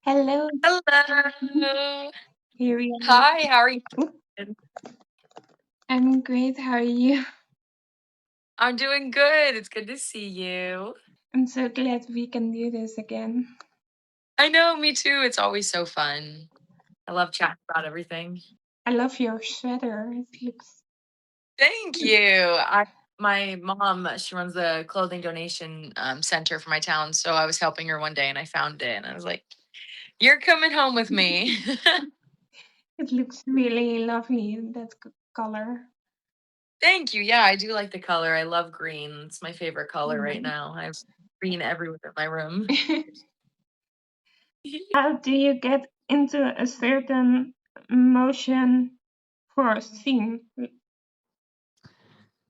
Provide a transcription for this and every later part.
Hello, Hello. here we are. Hi, how are you Oop, doing? I'm great. How are you? I'm doing good. It's good to see you. I'm so glad we can do this again. I know, me too. It's always so fun. I love chatting about everything. I love your sweater. It looks. Thank you. My mom, she runs the clothing donation center for my town, so I was helping her one day and I found it and I was like, "You're coming home with me." It looks really lovely. That color. Thank you. Yeah, I do like the color. I love green. It's my favorite color right Yeah. now. I have green everywhere in my room. How do you get into a certain motion for a scene?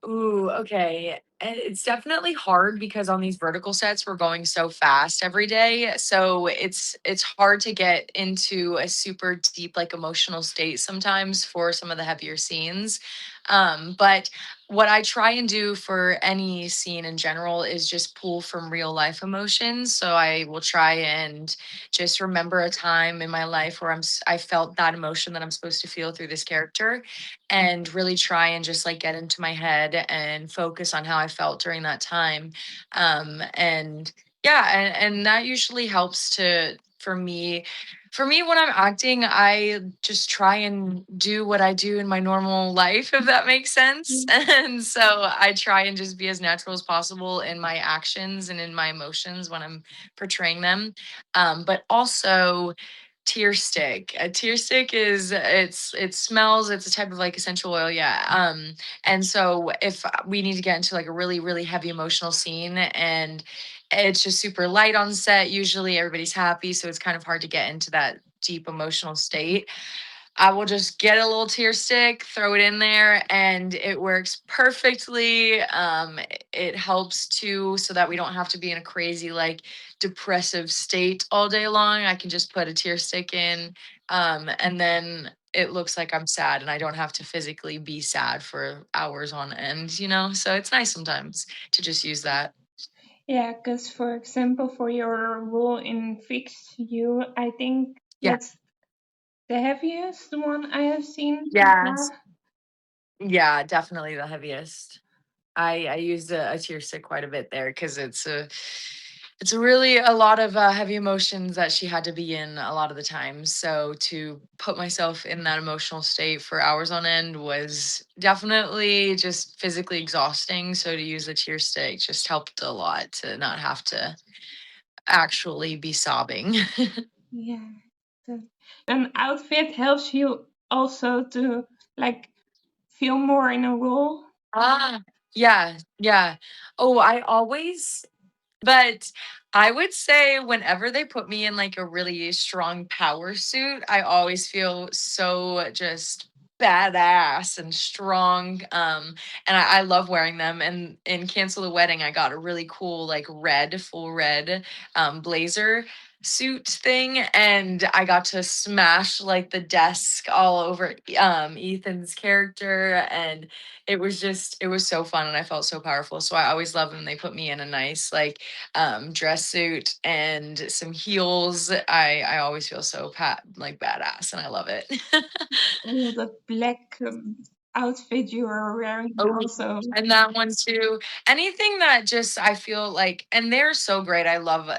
Ooh, okay. And it's definitely hard because on these vertical sets we're going so fast every day. So it's hard to get into a super deep like emotional state sometimes for some of the heavier scenes. But what I try and do for any scene in general is just pull from real life emotions. So I will try and just remember a time in my life where I felt that emotion that I'm supposed to feel through this character and really try and just like get into my head and focus on how I felt during that time. And yeah, and that usually helps to for me when I'm acting, I just try and do what I do in my normal life, if that makes sense. And so I try and just be as natural as possible in my actions and in my emotions when I'm portraying them. But also tear stick. A tear stick is it smells, it's a type of like essential oil, yeah. And so if we need to get into like a really, really heavy emotional scene and it's just super light on set, usually everybody's happy. So it's kind of hard to get into that deep emotional state. I will just get a little tear stick, throw it in there, and it works perfectly. It helps too, so that we don't have to be in a crazy, like, depressive state all day long. I can just put a tear stick in, and then it looks like I'm sad, and I don't have to physically be sad for hours on end, you know? So it's nice sometimes to just use that. Yeah, because for example, for your role in Fix You, I think Yeah. that's the heaviest one I have seen so Yes. far. Yeah, definitely the heaviest. I used a tear stick quite a bit there because it's really a lot of heavy emotions that she had to be in a lot of the times. So to put myself in that emotional state for hours on end was definitely just physically exhausting. So to use a tear stick just helped a lot to not have to actually be sobbing. Yeah. the- An outfit helps you also to like feel more in a role. Ah, yeah, yeah. Oh, but I would say whenever they put me in like a really strong power suit, I always feel so just badass and strong. And I love wearing them. And in Cancel the Wedding, I got a really cool, like full red blazer suit thing. And I got to smash like the desk all over Ethan's character. And it was so fun and I felt so powerful. So I always love when they put me in a nice, like, dress suit and some heels. I always feel so like badass, and I love it. Oh, the black outfit you are wearing Oh, also. and that one too. Anything that just I feel like, and they're so great. I love.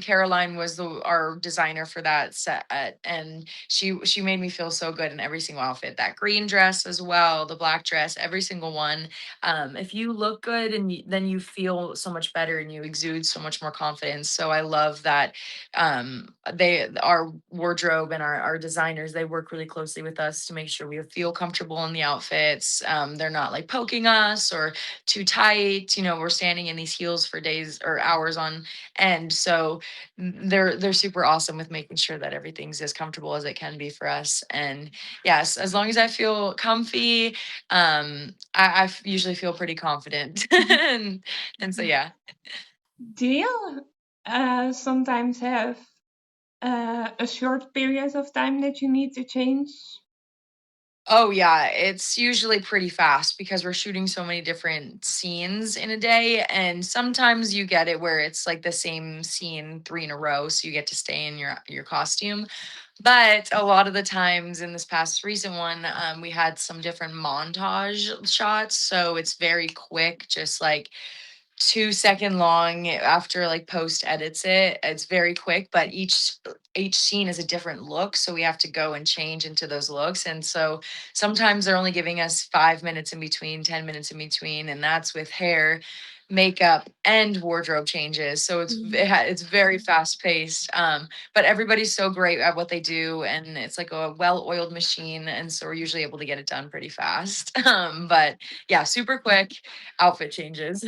Caroline was our designer for that set, and she made me feel so good in every single outfit. That green dress as well, the black dress, every single one. If you look good, and then you feel so much better, and you exude so much more confidence. So I love that. Our wardrobe and our designers, they work really closely with us to make sure we feel comfortable in the outfits. They're not like poking us or too tight. You know, we're standing in these heels for days or hours on end. So they're super awesome with making sure that everything's as comfortable as it can be for us. And yes, as long as I feel comfy, usually feel pretty confident. And so yeah. Do you sometimes have a short period of time that you need to change? Oh yeah, it's usually pretty fast because we're shooting so many different scenes in a day, and sometimes you get it where it's like the same scene 3 in a row, so you get to stay in your costume. But a lot of the times in this past recent one, we had some different montage shots, so it's very quick, just like 2-second long after like post edits it. It's very quick, but each scene is a different look. So we have to go and change into those looks. And so sometimes they're only giving us 5 minutes in between, 10 minutes in between, and that's with hair, makeup, and wardrobe changes. So Mm. it's very fast paced. But everybody's so great at what they do, and it's like a well oiled machine. And so we're usually able to get it done pretty fast. But yeah, super quick outfit changes.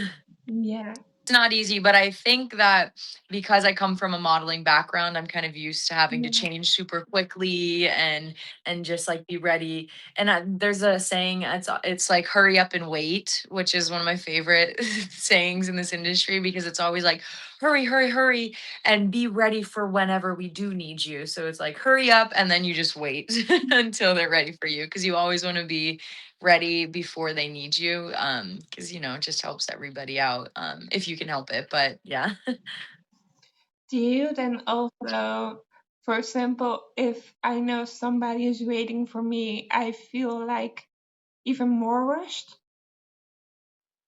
Yeah, It's not easy, but I think that because I come from a modeling background, I'm kind of used to having to yeah, change super quickly and just like be ready. And there's a saying, it's like hurry up and wait, which is one of my favorite sayings in this industry because it's always like hurry, hurry, hurry, and be ready for whenever we do need you. So it's like hurry up and then you just wait until they're ready for you because you always want to be ready before they need you because it just helps everybody out if you can help it, but yeah. do you then also, for example, if I know somebody is waiting for me, I feel like even more rushed?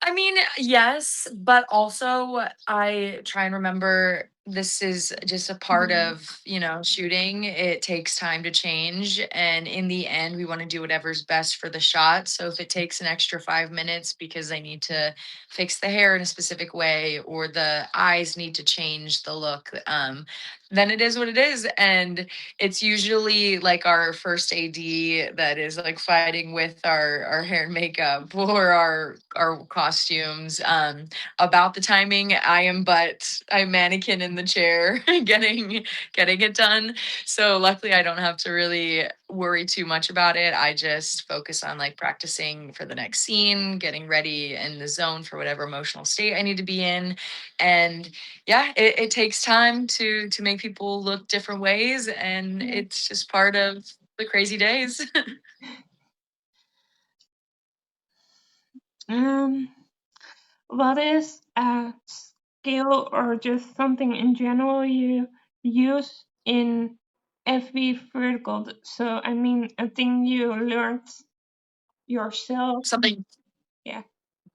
I mean, yes, but also I try and remember this is just a part Yeah, of, shooting. It takes time to change. And in the end, we want to do whatever's best for the shot. So if it takes an extra 5 minutes because I need to fix the hair in a specific way or the eyes need to change the look, then it is what it is. And it's usually like our first AD that is like fighting with our hair and makeup or our costumes about the timing. I am but a mannequin in the chair getting it done. So luckily I don't have to really worry too much about it. I just focus on like practicing for the next scene, getting ready in the zone for whatever emotional state I need to be in. And yeah, it takes time to make people look different ways, and yeah. it's just part of the crazy days. Um, what is a skill or just something in general you use in every vertical? So, I mean, a thing you learned yourself. something Yeah,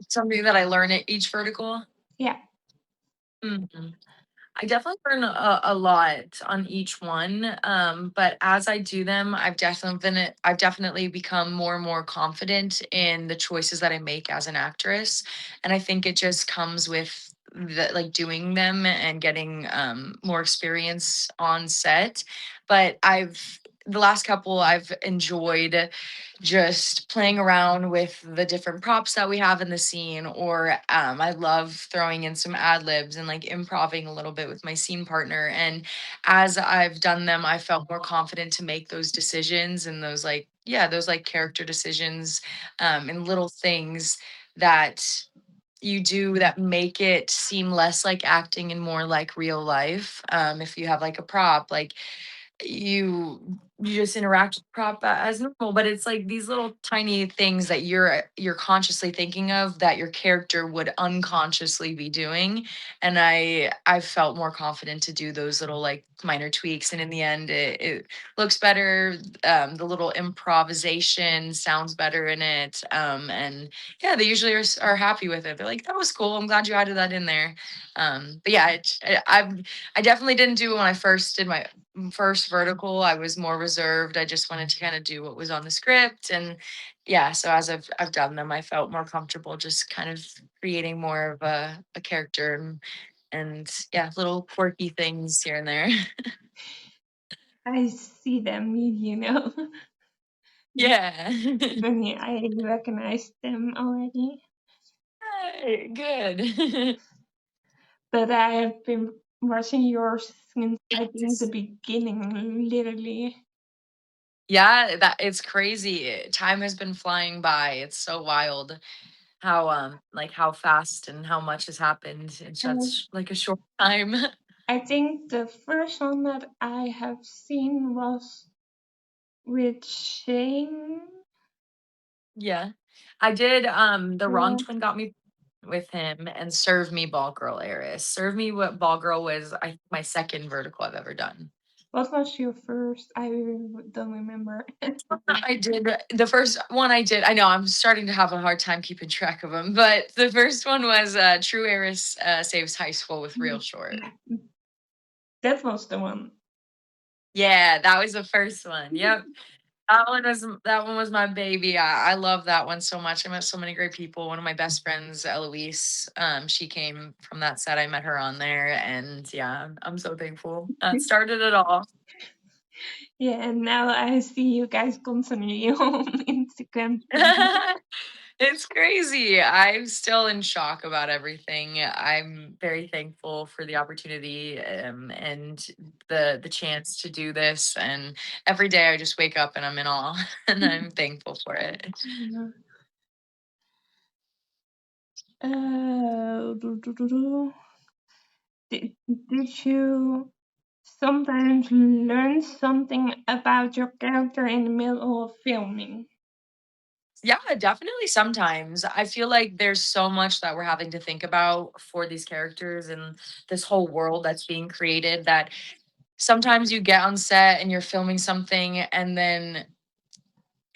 something that I learn at each vertical. yeah, Mhm. I definitely learn a lot on each one. But as I do them, I've definitely become more and more confident in the choices that I make as an actress. And I think it just comes with like doing them and getting more experience on set. But the last couple I've enjoyed just playing around with the different props that we have in the scene, or I love throwing in some ad libs and like improving a little bit with my scene partner. And as I've done them, I felt more confident to make those decisions and those like, yeah, those like character decisions and little things that you do that make it seem less like acting and more like real life. If you have like a prop, like you just interact with prop as normal, but it's like these little tiny things that you're consciously thinking of that your character would unconsciously be doing. And I felt more confident to do those little like minor tweaks, and in the end it looks better. The little improvisation sounds better in it, and yeah, they usually are happy with it. They're like, that was cool, I'm glad you added that in there. But yeah, I definitely didn't do it when I first did my first vertical. I was more reserved. I just wanted to kind of do what was on the script. And yeah, so as I've done them, I felt more comfortable just kind of creating more of a character and yeah, little quirky things here and there. I see them. Yeah. Then yeah, I recognize them already. Hey, good. But I have been watching yours since I think the beginning, literally. Yeah, that it's crazy. Time has been flying by. It's so wild how like how fast and how much has happened in And such like a short time. I think the first one that I have seen was with Shane. Yeah. I did, the wrong Yeah. twin got me with him and Serve Me Ball Girl Eris. Serve Me what Ball Girl was my second vertical I've ever done. What was your first? I don't remember. I did the first one I did. I know I'm starting to have a hard time keeping track of them, but the first one was True Eris Saves High School with Real Short. That was the one. Yeah, that was the first one. Yep. That one was my baby. I love that one so much. I met so many great people. One of my best friends, Eloise, she came from that set. I met her on there, and yeah, I'm so thankful. That started it all. Yeah, and now I see you guys constantly on Instagram together. It's crazy. I'm still in shock about everything. I'm very thankful for the opportunity and the chance to do this. And every day I just wake up and I'm in awe, and I'm thankful for it. Yeah. Did you sometimes learn something about your character in the middle of filming? Yeah, definitely sometimes. I feel like there's so much that we're having to think about for these characters and this whole world that's being created that sometimes you get on set and you're filming something and then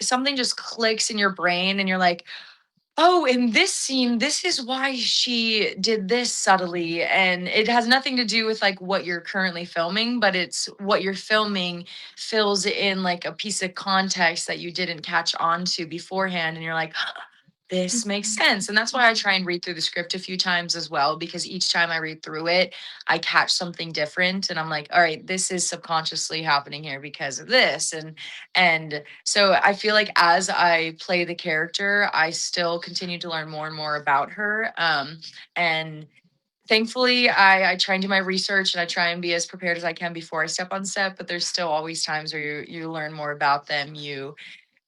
something just clicks in your brain and you're like, oh, in this scene, this is why she did this subtly. And it has nothing to do with like what you're currently filming, but it's what you're filming fills in like a piece of context that you didn't catch on to beforehand. And you're like, this makes sense. And that's why I try and read through the script a few times as well, because each time I read through it, I catch something different. And I'm like, all right, this is subconsciously happening here because of this. And so I feel like as I play the character, I still continue to learn more and more about her. And thankfully I try and do my research and I try and be as prepared as I can before I step on set, but there's still always times where you learn more about them. You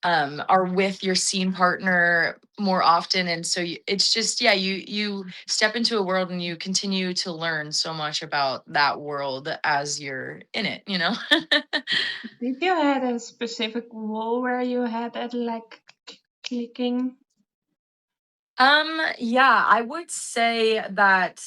are with your scene partner more often, and so it's just yeah, you step into a world and you continue to learn so much about that world as you're in it, you know. Did you had a specific role where you had that like clicking? Yeah, I would say that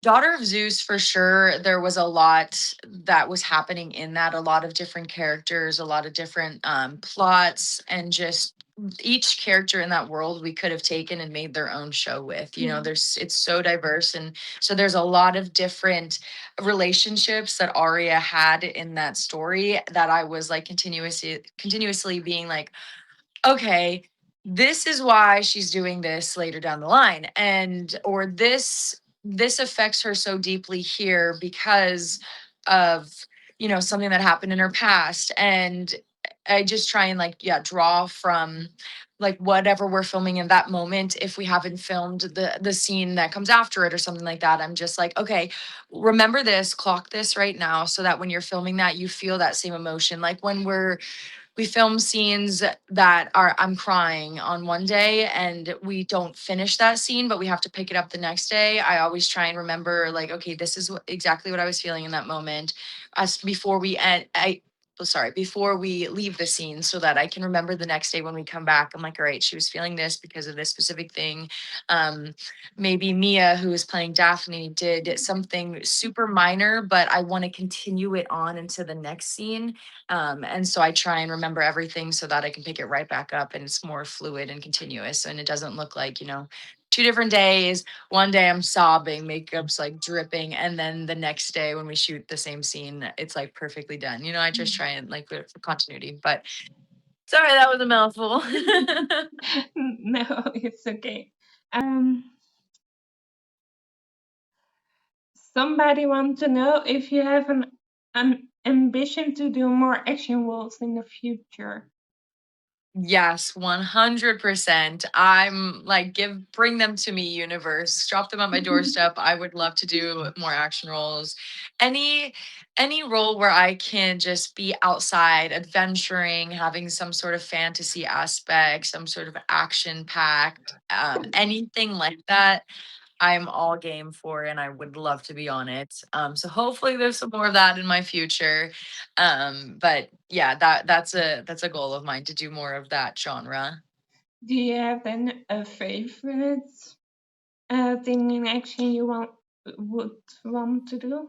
Daughter of Zeus, for sure, there was a lot that was happening in that, a lot of different characters, a lot of different plots, and just each character in that world we could have taken and made their own show with. You know, Yeah. there's it's so diverse, and so there's a lot of different relationships that Arya had in that story that I was like continuously being like, okay, this is why she's doing this later down the line, and or this affects her so deeply here because of something that happened in her past. And I just try and like yeah draw from like whatever we're filming in that moment. If we haven't filmed the scene that comes after it or something like that, I'm just like, okay, remember this, clock this right now, so that when you're filming that you feel that same emotion. Like when we film scenes that are I'm crying on one day and we don't finish that scene, but we have to pick it up the next day. I always try and remember like, okay, this is exactly what I was feeling in that moment. Us before we end, before we leave the scene, so that I can remember the next day when we come back. I'm like, all right, she was feeling this because of this specific thing. Um, Maybe Mia, who is playing Daphne, did something super minor, but I want to continue it on into the next scene. And so I try and remember everything so that I can pick it right back up and it's more fluid and continuous. And it doesn't look like, 2 different days. One day I'm sobbing, makeup's like dripping. And then the next day when we shoot the same scene, it's like perfectly done. I just try and like for continuity. But sorry, that was a mouthful. No, it's okay. Um, Somebody wants to know if you have an ambition to do more action roles in the future. Yes, 100%. I'm like, bring them to me, universe. Drop them at my doorstep. I would love to do more action roles. Any any role where I can just be outside, adventuring, having some sort of fantasy aspect, some sort of action packed, anything like that. I'm all game for, and I would love to be on it. So hopefully there's some more of that in my future. But yeah, that's a goal of mine to do more of that genre. Do you have then a favorite thing in action you would want to do?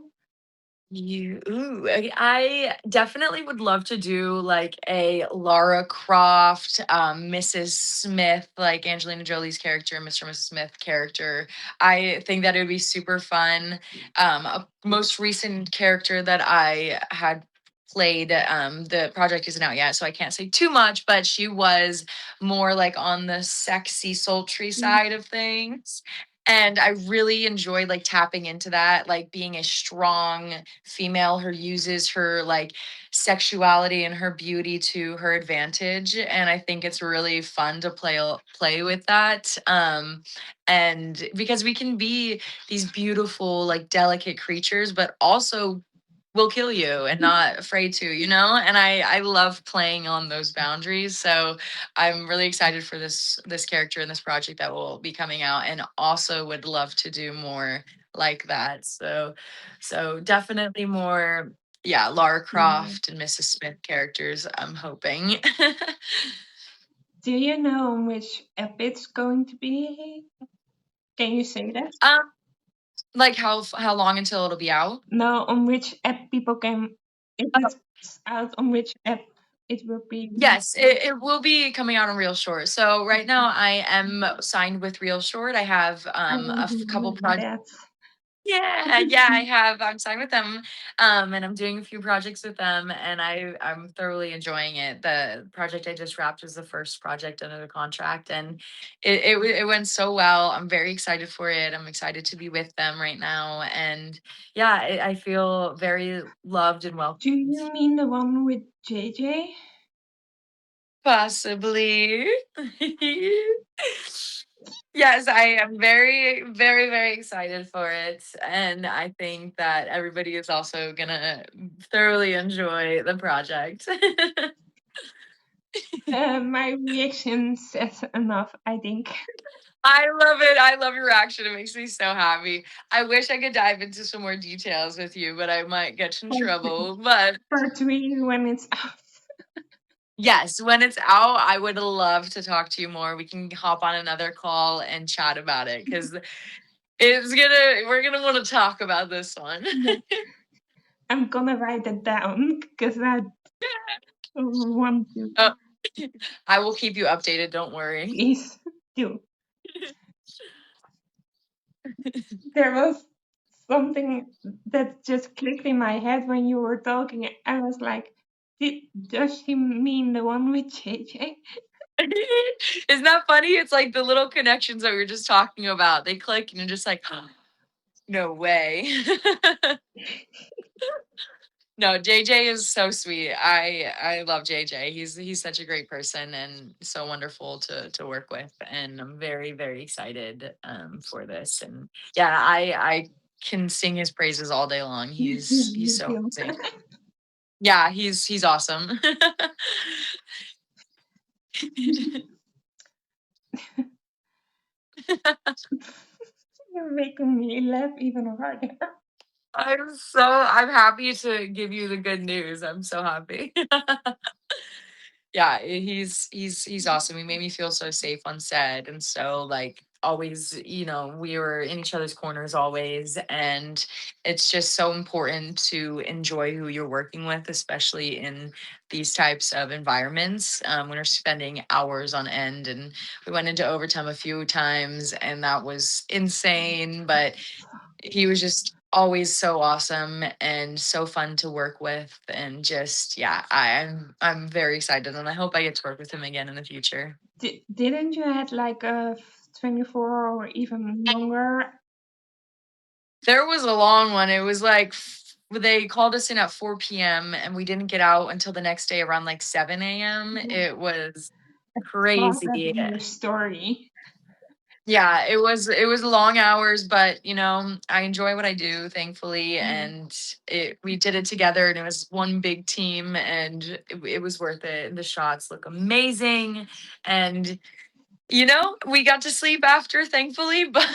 I definitely would love to do like a Lara Croft, Mrs. Smith, like Angelina Jolie's character, Mr. and Mrs. Smith character. I think that it would be super fun. A most recent character that I had played, the project isn't out yet, so I can't say too much, but she was more like on the sexy, sultry Mm. side of things. And I really enjoyed like tapping into that, like being a strong female who uses her like sexuality and her beauty to her advantage, and I think it's really fun to play with that, and because we can be these beautiful like delicate creatures but also will kill you and not afraid to, and I love playing on those boundaries. So I'm really excited for this character and this project that will be coming out, and also would love to do more like that. So definitely more, yeah, Lara Yeah. Croft and Mrs. Smith characters, I'm hoping. Do you know on which app it's going to be? Can you say that? um like how long until it'll be out? No, on which app people can, if it's out, on which app it will be. Yes, it will be coming out on Real Short. So right now I am signed with Real Short. I have I will couple remember projects. that. Yeah, I have. I'm signed with them, and I'm doing a few projects with them, and I'm thoroughly enjoying it. The project I just wrapped was the first project under the contract, and it went so well. I'm very excited for it. I'm excited to be with them right now, and yeah, I feel very loved and Do welcomed. you mean the one with JJ? Possibly. Yes, I am very, very, very excited for it. And I think that everybody is also gonna thoroughly enjoy the project. My reaction says enough, I think. I love it. I love your reaction. It makes me so happy. I wish I could dive into some more details with you, but I might get in Part trouble. But part three when it's out. yes, when it's out, I would love to talk to you more. We can hop on another call and chat about it because we're gonna want to talk about this one. Yeah. I'm gonna write it down because I want to. Oh, I will keep you updated, don't worry. Please do. There was something that just clicked in my head when you were talking. I was like, does she mean the one with JJ? Isn't that funny? It's like the little connections that we were just talking about. They click and you're just like, no way. No, JJ is so sweet. I love JJ. He's such a great person and so wonderful to work with. And I'm very, very excited for this. And yeah, I can sing his praises all day long. He's You so do. amazing. Yeah, he's awesome. You're making me laugh even harder. I'm happy to give you the good news. I'm so happy. Yeah, he's awesome. He made me feel so safe on set and so like always, we were in each other's corners always, and it's just so important to enjoy who you're working with, especially in these types of environments, when you're spending hours on end. And we went into overtime a few times and that was insane, but he was just always so awesome and so fun to work with, and just yeah, I'm very excited and I hope I get to work with him again in the future. Didn't you had like a 24 or even longer? There was a long one. It was like they called us in at 4 p.m. and we didn't get out until the next day around like 7 a.m. It was Saw that crazy. in your story. Yeah, it was long hours, but I enjoy what I do, thankfully, Mm. and we did it together, and it was one big team, and it was worth it. The shots look amazing, and we got to sleep after, thankfully, but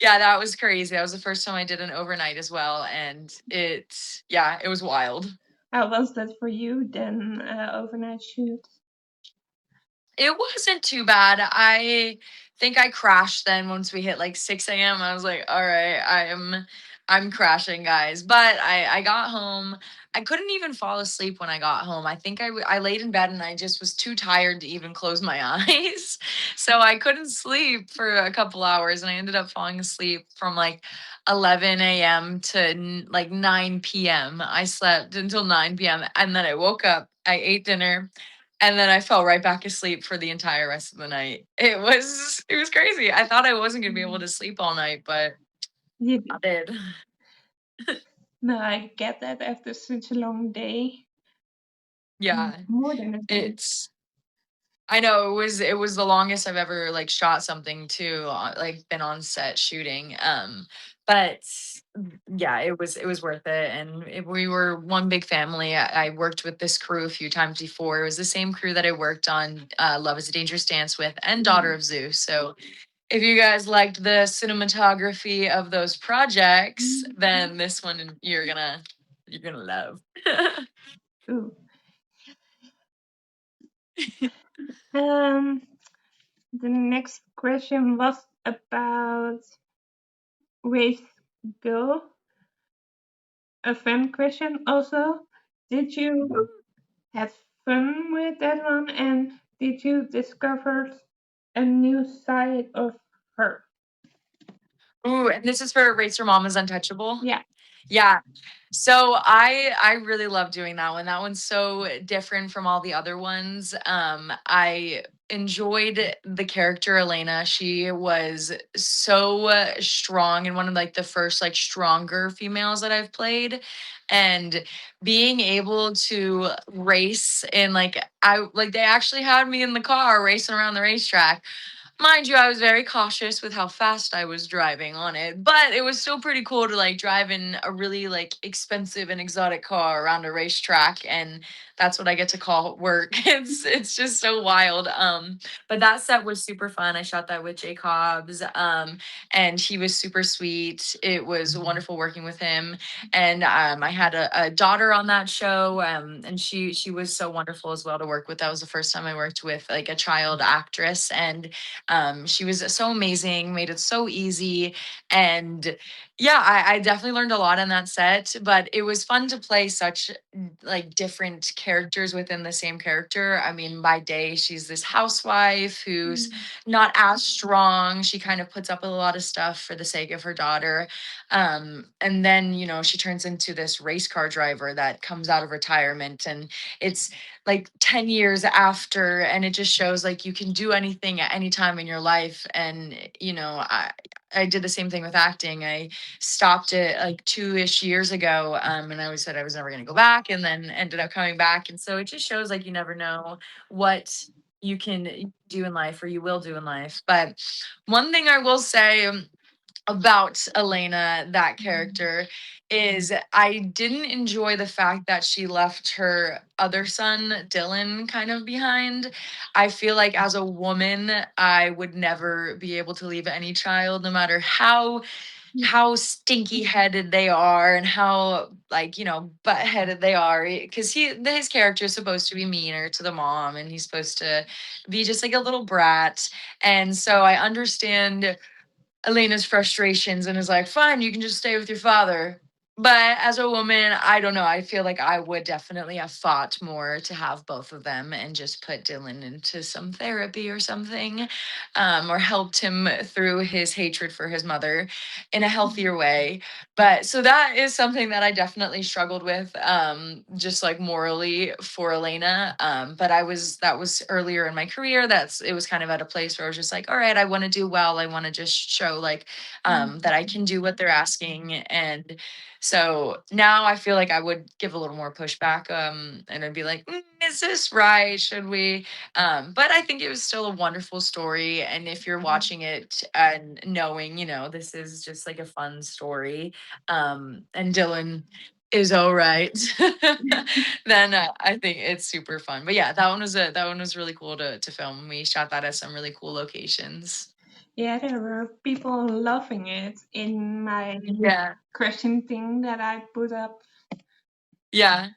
yeah, that was crazy. That was the first time I did an overnight as well, and it was wild. How was that for you then, overnight shoot? It wasn't too bad. I think I crashed then once we hit like 6 a.m. I was like, all right, I'm crashing, guys. But I got home. I couldn't even fall asleep when I got home. I think I laid in bed and I just was too tired to even close my eyes. So I couldn't sleep for a couple hours and I ended up falling asleep from like 11 a.m. to like 9 p.m. I slept until 9 p.m. and then I woke up. I ate dinner and then I fell right back asleep for the entire rest of the night. It was crazy. I thought I wasn't gonna be able to sleep all night, but You I did. did. No, I get that after such a long day. Yeah. More than a day. It's I know it was the longest I've ever like shot something too, like been on set shooting. But yeah, it was worth it, and we were one big family. I worked with this crew a few times before. It was the same crew that I worked on Love Is a Dangerous Dance with and Daughter of Zeus. So if you guys liked the cinematography of those projects, then this one you're gonna love. Ooh. Um, the next question was about Race Girl, a fun question also. Did you have fun with that one and did you discover a new side of her? Ooh, and this is for Racer Mama's Untouchable. Yeah. Yeah. So I really love doing that one. That one's so different from all the other ones. I enjoyed the character Elena. She was so strong and one of like the first like stronger females that I've played. And being able to race in like I like they actually had me in the car racing around the racetrack. Mind you, I was very cautious with how fast I was driving on it, but it was still pretty cool to like drive in a really like expensive and exotic car around a racetrack, and that's what I get to call work. It's just so wild. But that set was super fun. I shot that with Jay Cobbs, and he was super sweet. It was wonderful working with him, and I had a daughter on that show, and she was so wonderful as well to work with. That was the first time I worked with like a child actress, and she was so amazing, made it so easy. And yeah, I definitely learned a lot in that set, but it was fun to play such like different characters within the same character. I mean, by day, she's this housewife who's not as strong. She kind of puts up with a lot of stuff for the sake of her daughter. And then, she turns into this race car driver that comes out of retirement. And it's like 10 years after, and it just shows like you can do anything at any time in your life. And I did the same thing with acting. I stopped it like 2-ish years ago, and I always said I was never going to go back, and then ended up coming back. And so it just shows like you never know what you can do in life or you will do in life. But one thing I will say about Elena, that character, is I didn't enjoy the fact that she left her other son, Dylan, kind of behind. I feel like as a woman, I would never be able to leave any child, no matter how stinky headed they are and how like butt headed they are, because his character is supposed to be meaner to the mom and he's supposed to be just like a little brat. And so I understand Elena's frustrations and is like, fine, you can just stay with your father. But as a woman, I don't know. I feel like I would definitely have fought more to have both of them and just put Dylan into some therapy or something, or helped him through his hatred for his mother in a healthier way. But so that is something that I definitely struggled with, just like morally for Elena. But that was earlier in my career. It was kind of at a place where I was just like, all right, I want to do well. I want to just show like that I can do what they're asking. And so now I feel like I would give a little more pushback, and I'd be like, is this right? Should we? But I think it was still a wonderful story. And if you're watching it and knowing, this is just like a fun story, and Dylan is all right, then I think it's super fun. But yeah, that one was really cool to film. We shot that at some really cool locations. Yeah, there were people loving it in my Yeah, question thing that I put up. yeah,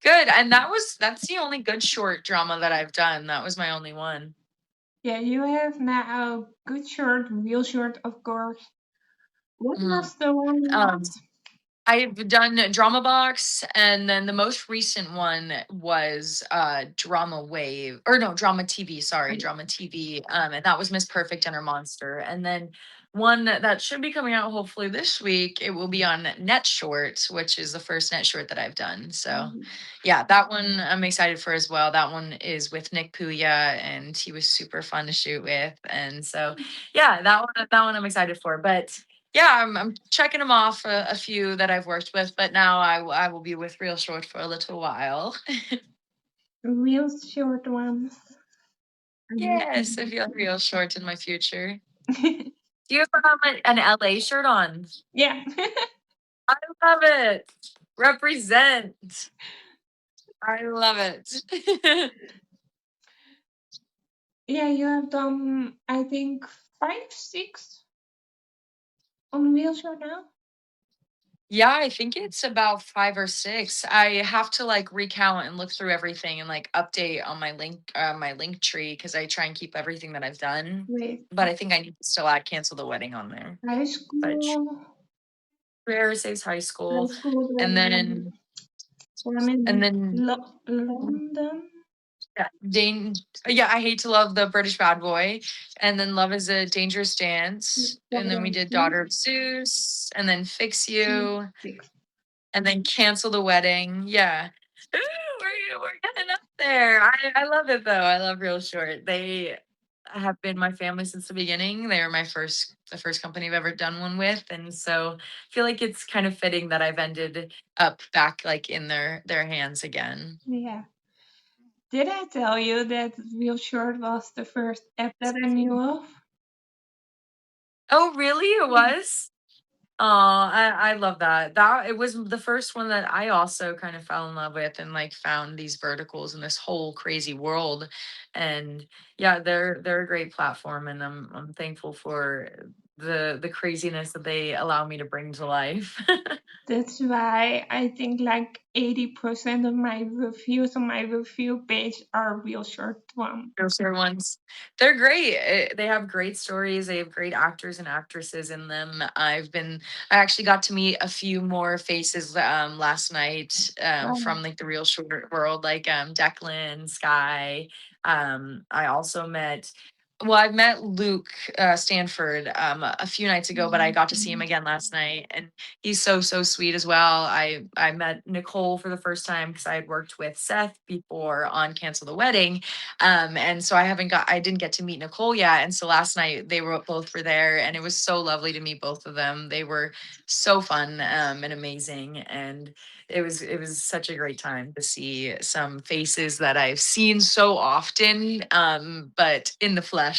good. And that's the only good short drama that I've done. That was my only one. Yeah, you have now good short, real short, of course. What Mhm. was the one? Um, I've done Drama Box, and then the most recent one was Drama Wave, or no, Drama TV, sorry, Drama TV. And that was Miss Perfect and Her Monster. And then one that should be coming out hopefully this week, it will be on Net Short, which is the first Net Short that I've done. So yeah, that one I'm excited for as well. That one is with Nick Puya, and he was super fun to shoot with. And so yeah, that one I'm excited for. But yeah, I'm checking them off a few that I've worked with, but now I will be with Real Short for a little while. Real short ones. Yes, I feel real short in my future. Do you ever have an LA shirt on? Yeah. I love it. Represent. I love it. Yeah, you have done, I think, five, six on real short now. Yeah, I think it's about 5 or 6. I have to, like, recount and look through everything and, like, update on my link tree because I try and keep everything that I've done, Wait, but I think I need to still add Cancel the Wedding on there. high But school, Rare says high high school, school, and the then one and in then London. yeah, yeah, I Hate to Love the British Bad Boy, and then Love is a Dangerous Dance, and then we Daughter did Zeus, Daughter of Zeus, and then Fix two, You, six. and then Cancel the Wedding. Yeah. Ooh, we're getting up there. I love it though. I love Real Short. They have been my family since the beginning. They were the first company I've ever done one with, and so I feel like it's kind of fitting that I've ended up back like in their hands again. Yeah. Did I tell you that Real Short was the first app that I knew of? Oh, really? It Yeah. was? Oh, I love that. That it was the first one that I also kind of fell in love with and like found these verticals in this whole crazy world. And yeah, they're a great platform, and I'm thankful for the craziness that they allow me to bring to life. That's why I think like 80% of my reviews on my review page are Real Short ones. Those are ones. They're great. They have great stories. They have great actors and actresses in them. I actually got to meet a few more faces last night Wow. from like the real short world, like Declan, Sky. I also met, well, I met Luke Stanford a few nights ago, but I got to see him again last night, and he's so sweet as well. I met Nicole for the first time because I had worked with Seth before on Cancel the Wedding, and so I didn't get to meet Nicole yet. And so last night they were both were there, and it was so lovely to meet both of them. They were so fun and amazing. And it was such a great time to see some faces that I've seen so often, but in the flesh.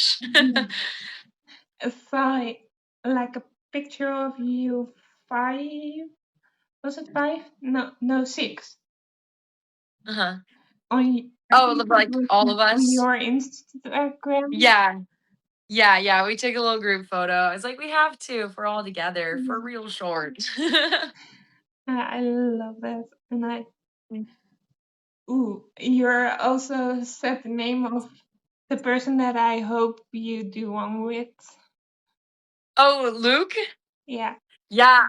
If I like a picture of you five, was it five? No, no, six. Uh-huh. I Oh, think it like was all of on us. your Instagram. Yeah. Yeah. We took a little group photo. I was like, we have to if we're all together for real short. I love that. And you're also said the name of the person that I hope you do one with. Oh, Luke? Yeah. Yeah,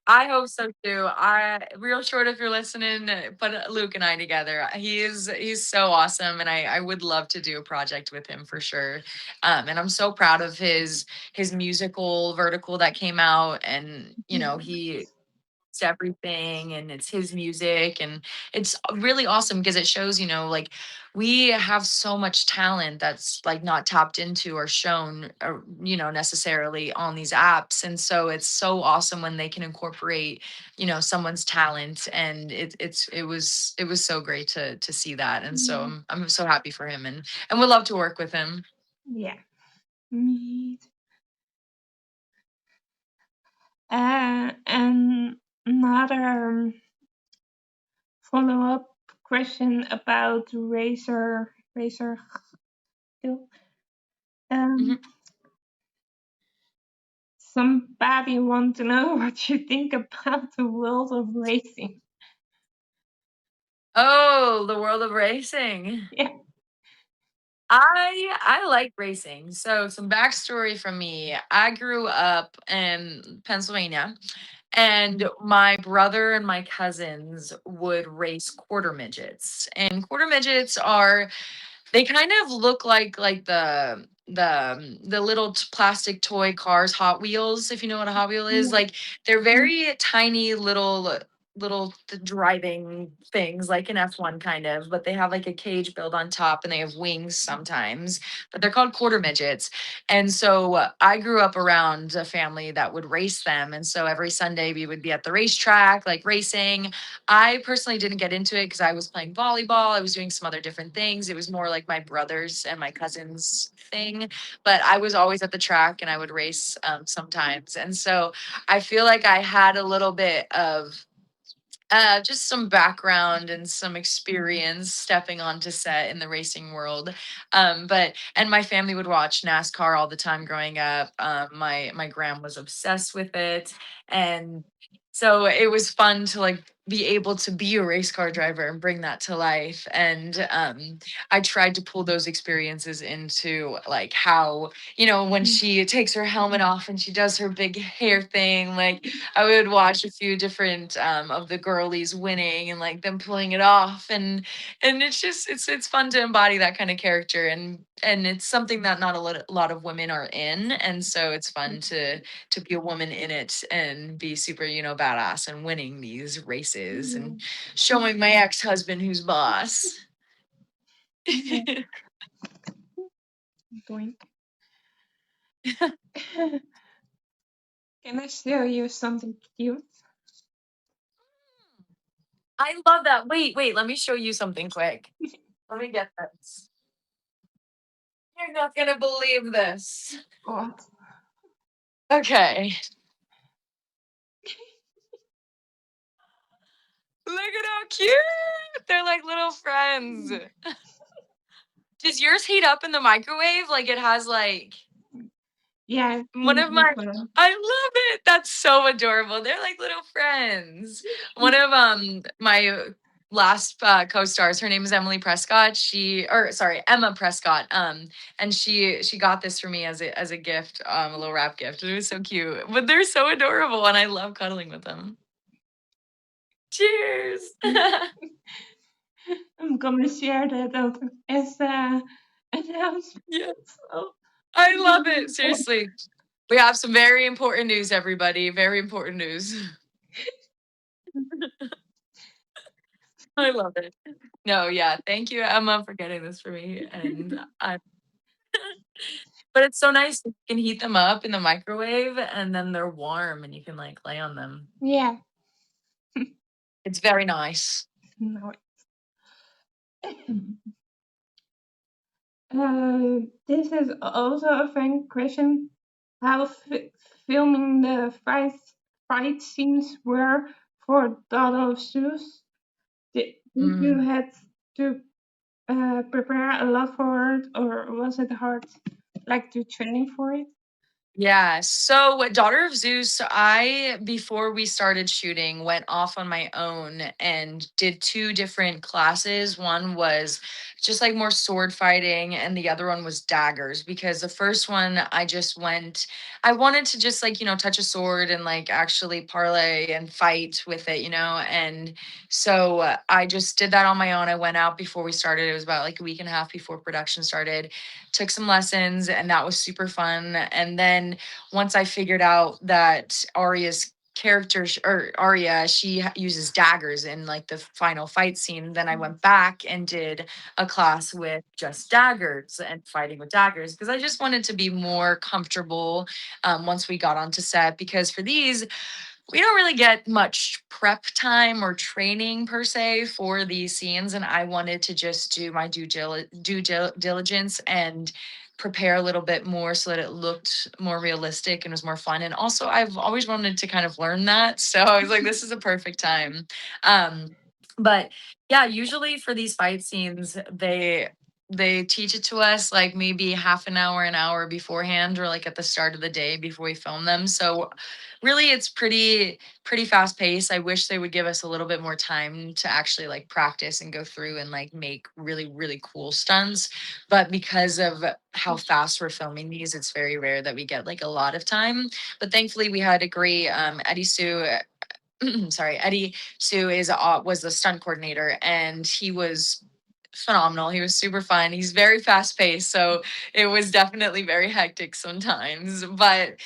I hope so too. I real short if you're listening, put Luke and I together. He's so awesome, and I would love to do a project with him for sure. And I'm so proud of his musical vertical that came out, and he it's everything, and it's his music, and it's really awesome because it shows like we have so much talent that's like not tapped into or shown or necessarily on these apps, and so it's so awesome when they can incorporate someone's talent, and it was so great to see that, and so Yeah. I'm so happy for him, and would love to work with him. Yeah. Me. And another follow-up question about Racer Hill. Um, Mhm. somebody want to know what you think about the world of racing. Oh, the world of racing. Yeah. I like racing. So some backstory from me. I grew up in Pennsylvania, and my brother and my cousins would race quarter midgets. And quarter midgets are, they kind of look like the little plastic toy cars, Hot Wheels, if you know what a Hot Wheel is. Yeah. Like they're very tiny little driving things like an F1 kind of, but they have like a cage built on top and they have wings sometimes, but they're called quarter midgets. And so I grew up around a family that would race them. And so every Sunday we would be at the racetrack, like racing. I personally didn't get into it because I was playing volleyball. I was doing some other different things. It was more like my brothers and my cousins thing. But I was always at the track and I would race sometimes. And so I feel like I had a little bit of just some background and some experience stepping onto set in the racing world. But and my family would watch NASCAR all the time growing up. My grandma was obsessed with it, and so it was fun to like be able to be a race car driver and bring that to life. And I tried to pull those experiences into like how, when she takes her helmet off and she does her big hair thing, like I would watch a few different of the girlies winning and like them pulling it off, and it's just it's fun to embody that kind of character, and it's something that not a lot of women are in, and so it's fun to be a woman in it and be super badass and winning these races Yeah. and showing my ex-husband who's boss. Yeah. Doink. Can I show you something cute? I love that. Wait, let me show you something quick. Let me get this. You're not gonna believe this. Oh, Okay. Look at how cute. They're like little friends. Does yours heat up in the microwave? Like it has like yeah, one he's of the my fun. I love it. That's so adorable. They're like little friends. One of my last co-stars, her name is Emily Prescott. Emma Prescott. And she got this for me as a gift, a little wrap gift. It was so cute. But they're so adorable and I love cuddling with them. Cheers. I'm gonna share that as a announcement. Yeah. So, I love it. Seriously. We have some very important news, everybody. Very important news. I love it. No, yeah. Thank you, Emma, for getting this for me. But it's so nice. You can heat them up in the microwave and then they're warm and you can like lay on them. yeah, It's very nice. no. This is also a fun question. How filming the fight scenes were for Daughter of Zeus? Did you Mm. had to prepare a lot for it, or was it hard, like to train for it? Yeah. So, what Daughter of Zeus, I, before we started shooting, went off on my own and did two different classes. One was just like more sword fighting, and the other one was daggers. Because the first one, I wanted to just like, touch a sword and like actually parlay and fight with it, And so I just did that on my own. I went out before we started. It was about like a week and a half before production started, took some lessons, and that was super fun. And then once I figured out that Arya, she uses daggers in like the final fight scene, then I went back and did a class with just daggers and fighting with daggers because I just wanted to be more comfortable once we got onto set, because for these we don't really get much prep time or training per se for these scenes, and I wanted to just do my diligence and prepare a little bit more so that it looked more realistic and was more fun. And also I've always wanted to kind of learn that, so I was like, this is a perfect time. But yeah, usually for these fight scenes, they teach it to us like maybe half an hour beforehand, or like at the start of the day before we film them. So really it's pretty fast paced. I wish they would give us a little bit more time to actually like practice and go through and like make really cool stunts. But because of how fast we're filming these, it's very rare that we get like a lot of time. But thankfully we had a great Eddie Sue sorry, Eddie Sue is was the stunt coordinator, and he was phenomenal. He was super fun. He's very fast paced, so it was definitely very hectic sometimes. But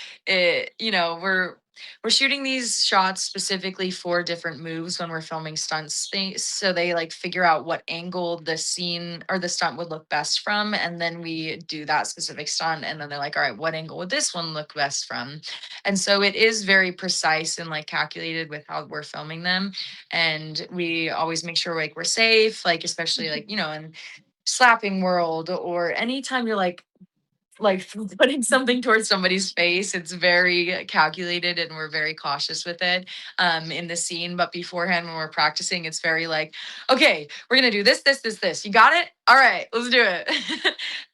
we're shooting these shots specifically for different moves when we're filming stunts. So they like figure out what angle the scene or the stunt would look best from, and then we do that specific stunt. And then they're like, all right, what angle would this one look best from? And so it is very precise and like calculated with how we're filming them. And we always make sure like we're safe, like especially like, in slapping world, or anytime you're like putting something towards somebody's face, it's very calculated and we're very cautious with it in the scene. But beforehand, when we're practicing, it's very like, okay, we're gonna do this. You got it? All right, let's do it.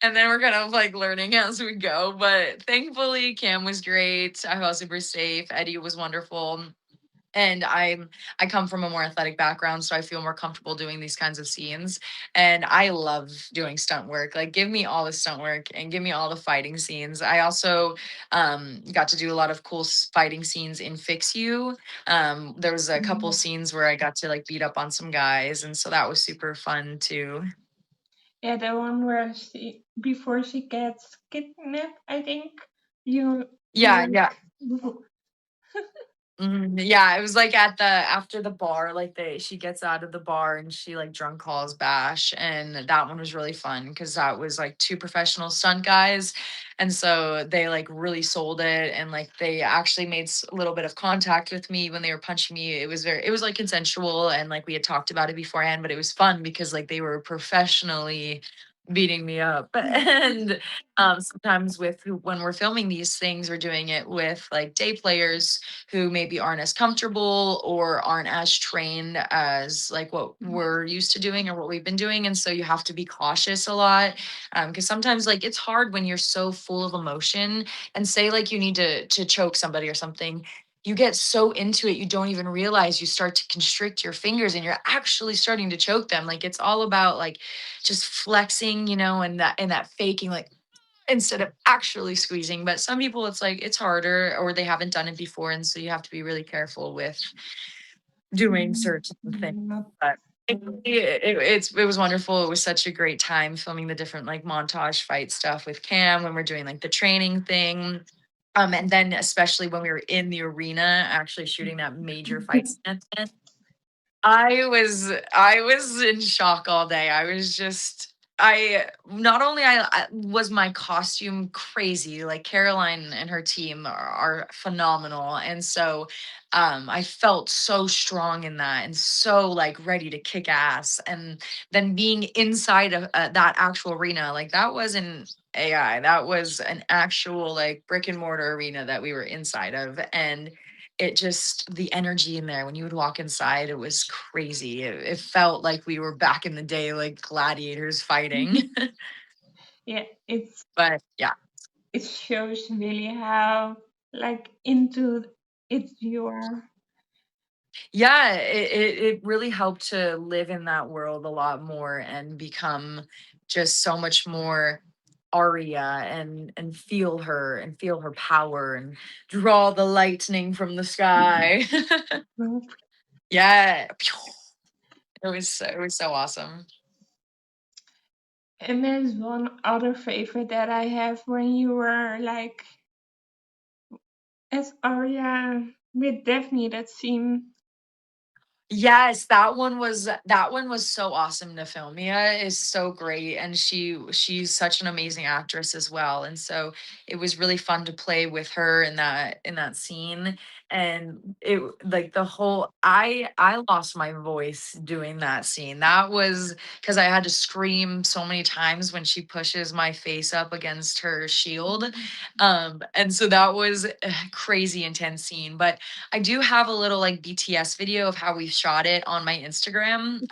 And then we're kind of like learning as we go. But thankfully, Cam was great. I felt super safe. Eddie was wonderful. And I come from a more athletic background, so I feel more comfortable doing these kinds of scenes. And I love doing stunt work. Like, give me all the stunt work and give me all the fighting scenes. I also got to do a lot of cool fighting scenes in Fix You. There was a couple scenes where I got to like beat up on some guys, and so that was super fun too. Yeah, the one where she before she gets kidnapped, I think. You Yeah, like yeah. Yeah, it was like at the after the bar, like she gets out of the bar and she like drunk calls Bash, and that one was really fun because that was like two professional stunt guys, and so they like really sold it, and like they actually made a little bit of contact with me when they were punching me. It was like consensual, and like we had talked about it beforehand, but it was fun because like they were professionally beating me up. And sometimes when we're filming these things, we're doing it with like day players who maybe aren't as comfortable or aren't as trained as like what we're used to doing or what we've been doing. And so you have to be cautious a lot, because sometimes like it's hard when you're so full of emotion, and say like you need to choke somebody or something. You get so into it, you don't even realize you start to constrict your fingers and you're actually starting to choke them. Like it's all about like just flexing, and that faking, like instead of actually squeezing. But some people, it's like it's harder or they haven't done it before, and so you have to be really careful with doing certain things. not But it was wonderful. It was such a great time filming the different like montage fight stuff with Cam when we're doing like the training thing. And then especially when we were in the arena actually shooting that major fight scene at the end, I was in shock all day. I was just I not only I was my costume crazy, like Caroline and her team are phenomenal. And so I felt so strong in that and so like ready to kick ass. And then being inside of that actual arena, like that wasn't AI. That was an actual like brick and mortar arena that we were inside of. And it just the energy in there when you would walk inside, it was crazy. It felt like we were back in the day, like gladiators fighting. yeah, But yeah. it shows really how like into it you are. Yeah, it really helped to live in that world a lot more and become just so much more Aria, and feel her power and draw the lightning from the sky. Yeah. It was so awesome. And there's one other favorite that I have when you were like as Arya with Daphne that scene. Yes, that one was so awesome to film. Mia is so great, and she's such an amazing actress as well. And so it was really fun to play with her in that scene. and it like the whole I lost my voice doing that scene. That was because I had to scream so many times when she pushes my face up against her shield. And so that was a crazy intense scene. But I do have a little like BTS video of how we shot it on my Instagram.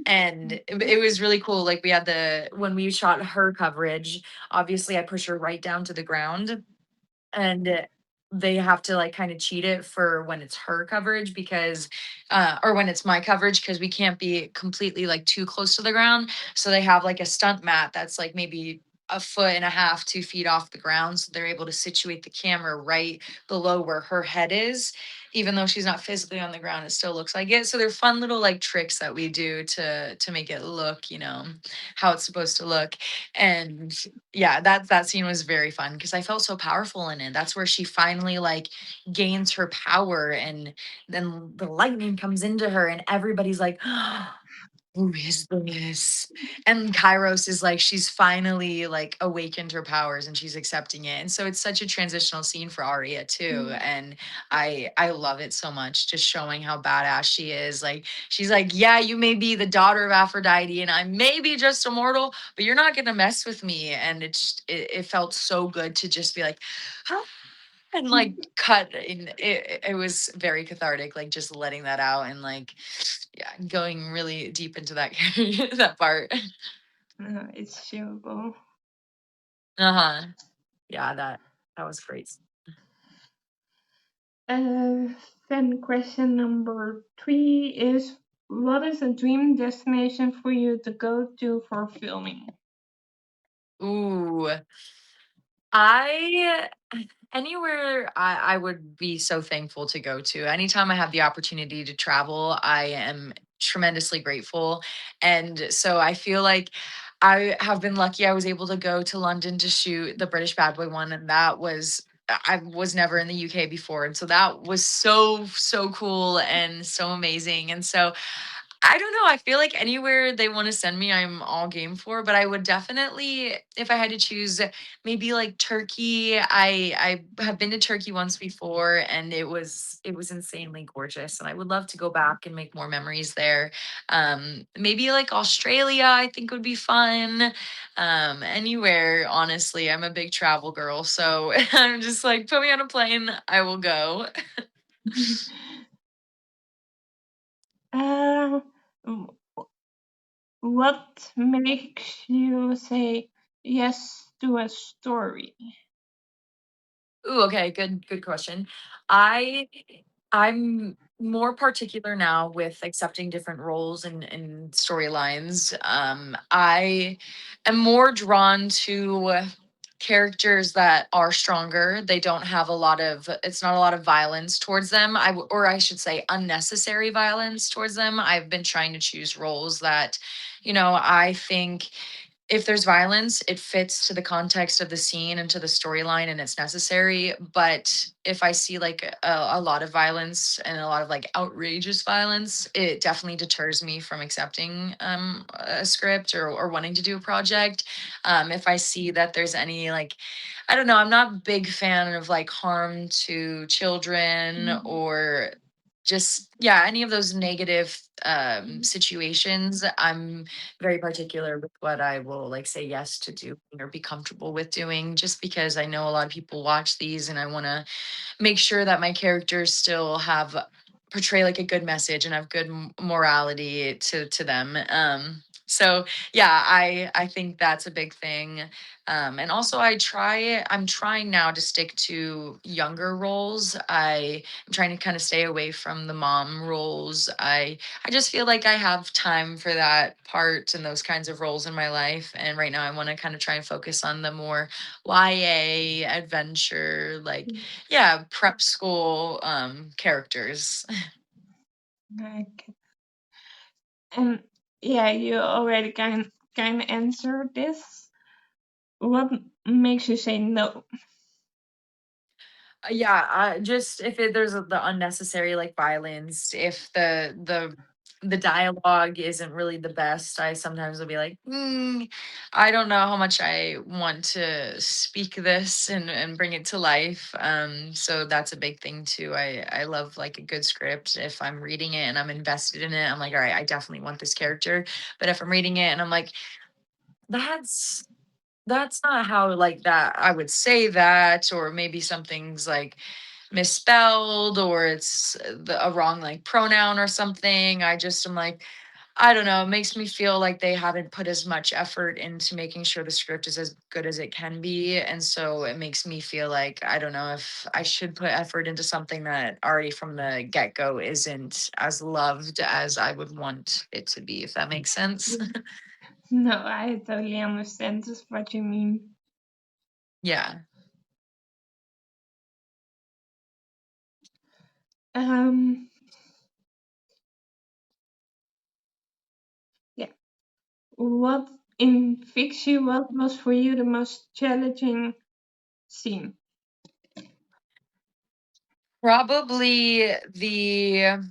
And it was really cool. Like we had the when we shot her coverage, obviously I push her right down to the ground, and they have to like kind of cheat it for when it's her coverage because or when it's my coverage because we can't be completely like too close to the ground, so they have like a stunt mat that's like maybe a foot and a half 2 feet off the ground, so they're able to situate the camera right below where her head is, even though she's not physically on the ground it still looks like it. So they're fun little like tricks that we do to make it look, how it's supposed to look. And yeah, that scene was very fun because I felt so powerful in it. That's where she finally like gains her power, and then the lightning comes into her and everybody's like, who is this? And Kairos is like, she's finally like awakened her powers and she's accepting it. And so it's such a transitional scene for Arya too. And I love it so much, just showing how badass she is. Like she's like, yeah, you may be the daughter of Aphrodite and I may be just a mortal, but you're not gonna mess with me. And it felt so good to just be like, and like cut in it was very cathartic, like just letting that out and like yeah, going really deep into that that part. It's shareable. Uh-huh. Yeah, that was great. Uh, then question number 3 is, what is a dream destination for you to go to for filming? Ooh, I anywhere I would be so thankful to go to. Anytime I have the opportunity to travel, I am tremendously grateful. And so I feel like I have been lucky I was able to go to London to shoot the British Bad Boy one. And that was I was never in the UK before. And so that was so, so cool and so amazing. And so I don't know. I feel like anywhere they want to send me, I'm all game for. But I would definitely, if I had to choose, maybe like Turkey. I have been to Turkey once before, and it was insanely gorgeous. And I would love to go back and make more memories there. Maybe like Australia, I think would be fun. Anywhere, honestly. I'm a big travel girl, so I'm just like, put me on a plane, I will go. uh, what makes you say yes to a story? Ooh, okay, good question. I I'm more particular now with accepting different roles and storylines. I am more drawn to characters that are stronger. They don't have a lot of it's not a lot of violence towards them. Or I should say unnecessary violence towards them. I've been trying to choose roles that, I think if there's violence, it fits to the context of the scene and to the storyline and it's necessary. But if I see like a lot of violence and a lot of like outrageous violence, it definitely deters me from accepting a script or wanting to do a project. If I see that there's any like, I don't know, I'm not a big fan of like harm to children or just yeah any of those negative situations. I'm very particular with what I will like say yes to do or be comfortable with doing, just because I know a lot of people watch these and I want to make sure that my characters still have portray like a good message and have good morality to them. So yeah, I think that's a big thing. And also I'm trying now to stick to younger roles. I'm trying to kind of stay away from the mom roles. I just feel like I have time for that part and those kinds of roles in my life. And right now I want to kind of try and focus on the more YA adventure, like yeah, prep school characters. Like, and yeah, you already kind of answered this. What makes you say no? Yeah, just if there's the unnecessary like violence, if the the dialogue isn't really the best, I sometimes will be like, I don't know how much I want to speak this and bring it to life. So that's a big thing too. I love like a good script. If I'm reading it and I'm invested in it, I'm like, all right, I definitely want this character. But if I'm reading it and I'm like, that's that's not how like that I would say that, or maybe something's like misspelled, or it's a wrong like pronoun or something. I just am like, I don't know, it makes me feel like they haven't put as much effort into making sure the script is as good as it can be. And so it makes me feel like I don't know if I should put effort into something that already from the get-go isn't as loved as I would want it to be, if that makes sense. No, I totally understand just what you mean. Yeah. Um, yeah. What in fiction? What was for you the most challenging scene? Probably the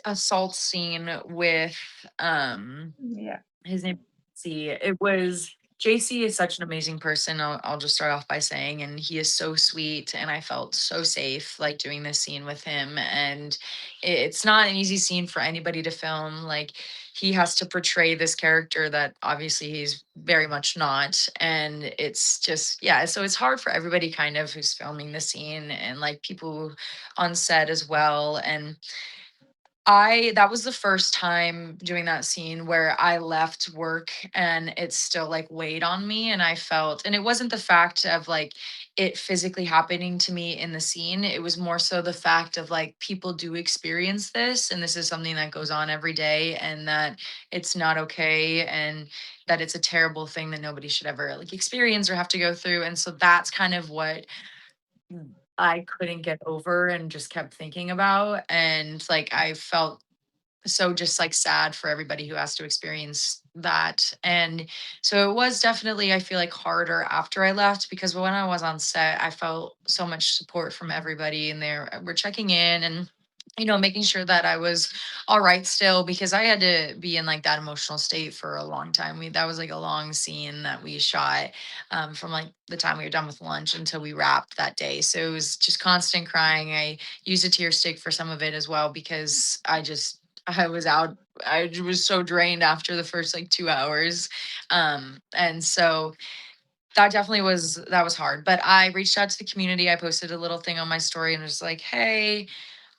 assault scene with Yeah. his name JC. It was JC is such an amazing person. I'll just start off by saying, and he is so sweet, and I felt so safe like doing this scene with him. And it's not an easy scene for anybody to film. Like he has to portray this character that obviously he's very much not, and it's just yeah. So it's hard for everybody kind of who's filming the scene and like people on set as well. And I that was the first time doing that scene where I left work and it still like weighed on me, and I felt, and it wasn't the fact of like it physically happening to me in the scene. It was more so the fact of like people do experience this, and this is something that goes on every day, and that it's not okay, and that it's a terrible thing that nobody should ever like experience or have to go through. And so that's kind of what I couldn't get over and just kept thinking about. And like I felt so just like sad for everybody who has to experience that. And so it was definitely, I feel like, harder after I left, because when I was on set I felt so much support from everybody, and they were checking in and making sure that I was all right still, because I had to be in like that emotional state for a long time. That was like a long scene that we shot, from like the time we were done with lunch until we wrapped that day. So it was just constant crying. I used a tear stick for some of it as well, because I was out. I was so drained after the first like 2 hours. And so that was hard. But I reached out to the community. I posted a little thing on my story and was like, hey,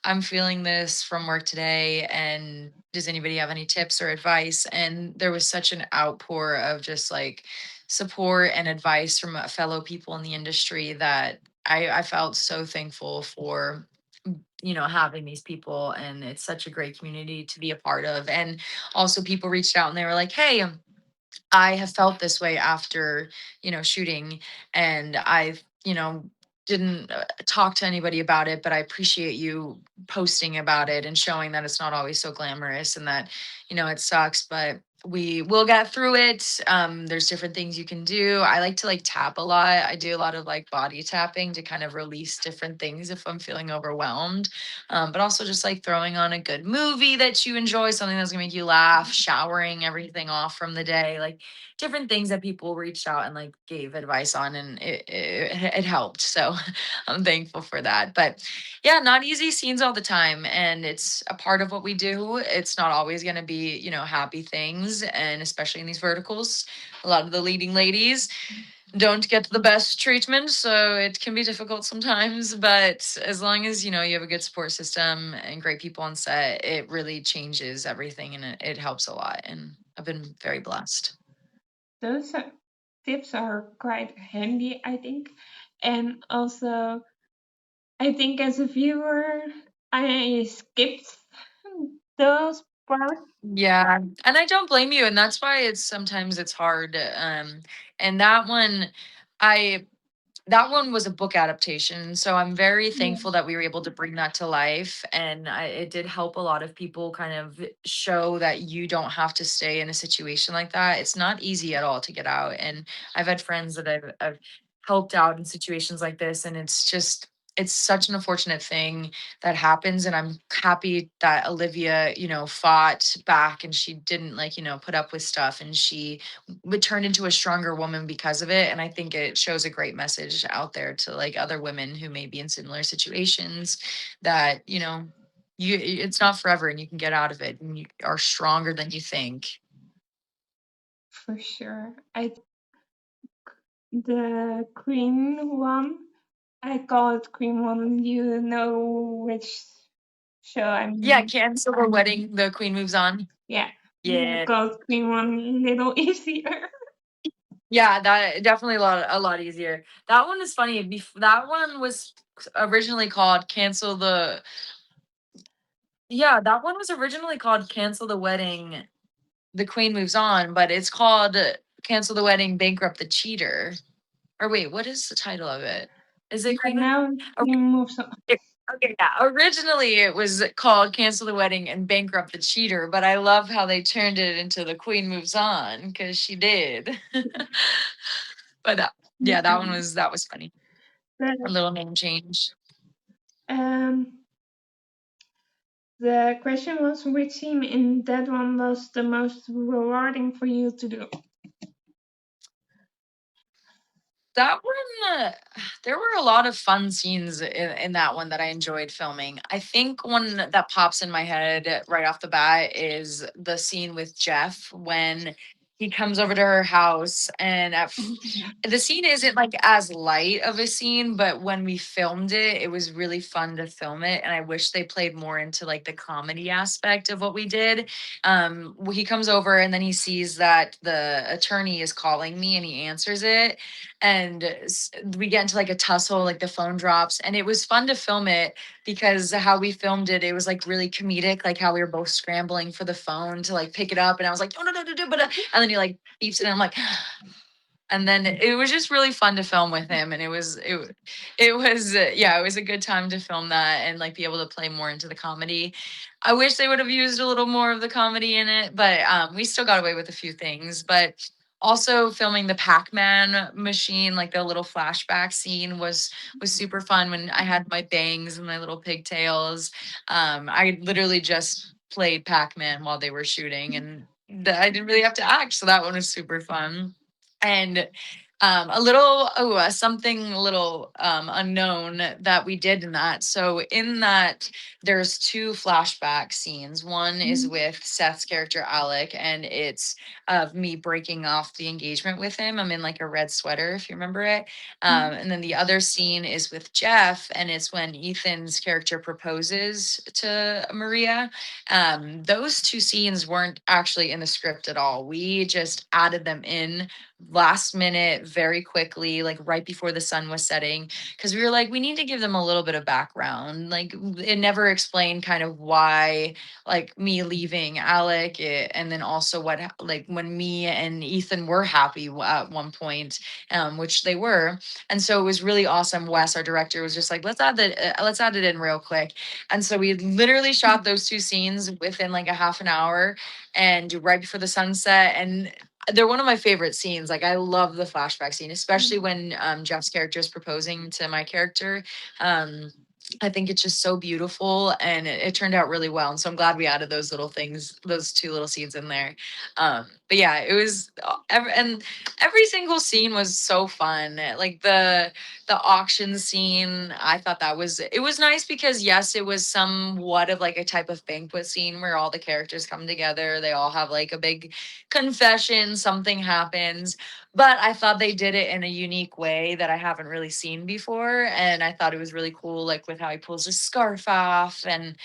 I'm feeling this from work today. And does anybody have any tips or advice? And there was such an outpour of just like support and advice from fellow people in the industry that I felt so thankful for, having these people. And it's such a great community to be a part of. And also people reached out and they were like, hey, I have felt this way after, shooting, and I've, didn't talk to anybody about it, but I appreciate you posting about it and showing that it's not always so glamorous, and that, it sucks, but we will get through it. There's different things you can do. I like to like tap a lot. I do a lot of like body tapping to kind of release different things if I'm feeling overwhelmed. But also just like throwing on a good movie that you enjoy, something that's gonna make you laugh, showering everything off from the day, like different things that people reached out and like gave advice on, and it helped. So I'm thankful for that. But yeah, not easy scenes all the time, and it's a part of what we do. It's not always going to be, happy things, and especially in these verticals, a lot of the leading ladies don't get the best treatment, so it can be difficult sometimes. But as long as you have a good support system and great people on set, it really changes everything, and it helps a lot. And I've been very blessed. Those tips are quite handy, I think. And also, I think as a viewer, I skipped those parts. Yeah, and I don't blame you, and that's why it's sometimes it's hard. And I that one was a book adaptation, so I'm very Yeah. thankful that we were able to bring that to life, and it did help a lot of people kind of show that you don't have to stay in a situation like that. It's not easy at all to get out, and I've had friends that I've helped out in situations like this, and it's just it's such an unfortunate thing that happens, and I'm happy that Olivia, fought back and she didn't like, put up with stuff, and she turned into a stronger woman because of it. And I think it shows a great message out there to like other women who may be in similar situations that, it's not forever and you can get out of it and you are stronger than you think. For sure. The Queen one. I call it Queen one. You know which show I Yeah, mean. cancel the wedding, the queen moves on. Yeah. I Yeah. call it Queen one a little easier. Yeah, that definitely a lot easier. That one is funny. That one was originally called Cancel the Yeah, that one was originally called Cancel the Wedding, The Queen Moves On, but it's called Cancel the Wedding, Bankrupt the Cheater. Or wait, what is the title of it? Is it But Queen Moves? now Queen moves on. Okay, okay, yeah. Originally it was called Cancel the Wedding and Bankrupt the Cheater, but I love how they turned it into The Queen Moves On because she did. But yeah, that was funny. A The, little name change. um, the question was which scene in that one was the most rewarding for you to do? That one, there were a lot of fun scenes in that one that I enjoyed filming. I think one that pops in my head right off the bat is the scene with Jeff when he comes over to her house, and Yeah. the scene isn't like as light of a scene, but when we filmed it, it was really fun to film it, and I wish they played more into like the comedy aspect of what we did. He comes over and then he sees that the attorney is calling me and he answers it, and we get into like a tussle, like the phone drops, and it was fun to film it because how we filmed it, it was like really comedic, like how we were both scrambling for the phone to like pick it up, and I was like, no, no, no, no, no, but and then he like beeps it, and I'm like, and then it was just really fun to film with him, and it was yeah, it was a good time to film that and like be able to play more into the comedy. I wish they would have used a little more of the comedy in it, but we still got away with a few things. But also filming the Pac-Man machine, like the little flashback scene, was super fun when I had my bangs and my little pigtails. I literally just played Pac-Man while they were shooting, and I didn't really have to act, so that one was super fun. And a little something a little unknown that we did in that. So in that, there's two flashback scenes. One is with Seth's character Alec, and it's of me breaking off the engagement with him. I'm in like a red sweater, if you remember it. And then the other scene is with Jeff, and it's when Ethan's character proposes to Maria. Those two scenes weren't actually in the script at all. We just added them in last minute, very quickly, like right before the sun was setting, because we were like, we need to give them a little bit of background. Like, it never explained kind of why, like, me leaving Alec, and then also what, like, when me and Ethan were happy at one point, which they were. And so it was really awesome. Wes, our director, was just like, let's add it in real quick. And so we literally shot those two scenes within like a half an hour and right before the sunset. And they're one of my favorite scenes. Like, I love the flashback scene, especially when Jeff's character is proposing to my character. Um, I think it's just so beautiful, and it turned out really well. And so I'm glad we added those little things, those two little scenes in there. But yeah, it was, and every single scene was so fun. Like the auction scene, I thought it was nice because yes, it was somewhat of like a type of banquet scene where all the characters come together. They all have like a big confession, something happens. But I thought they did it in a unique way that I haven't really seen before. And I thought it was really cool, like with how he pulls his scarf off. And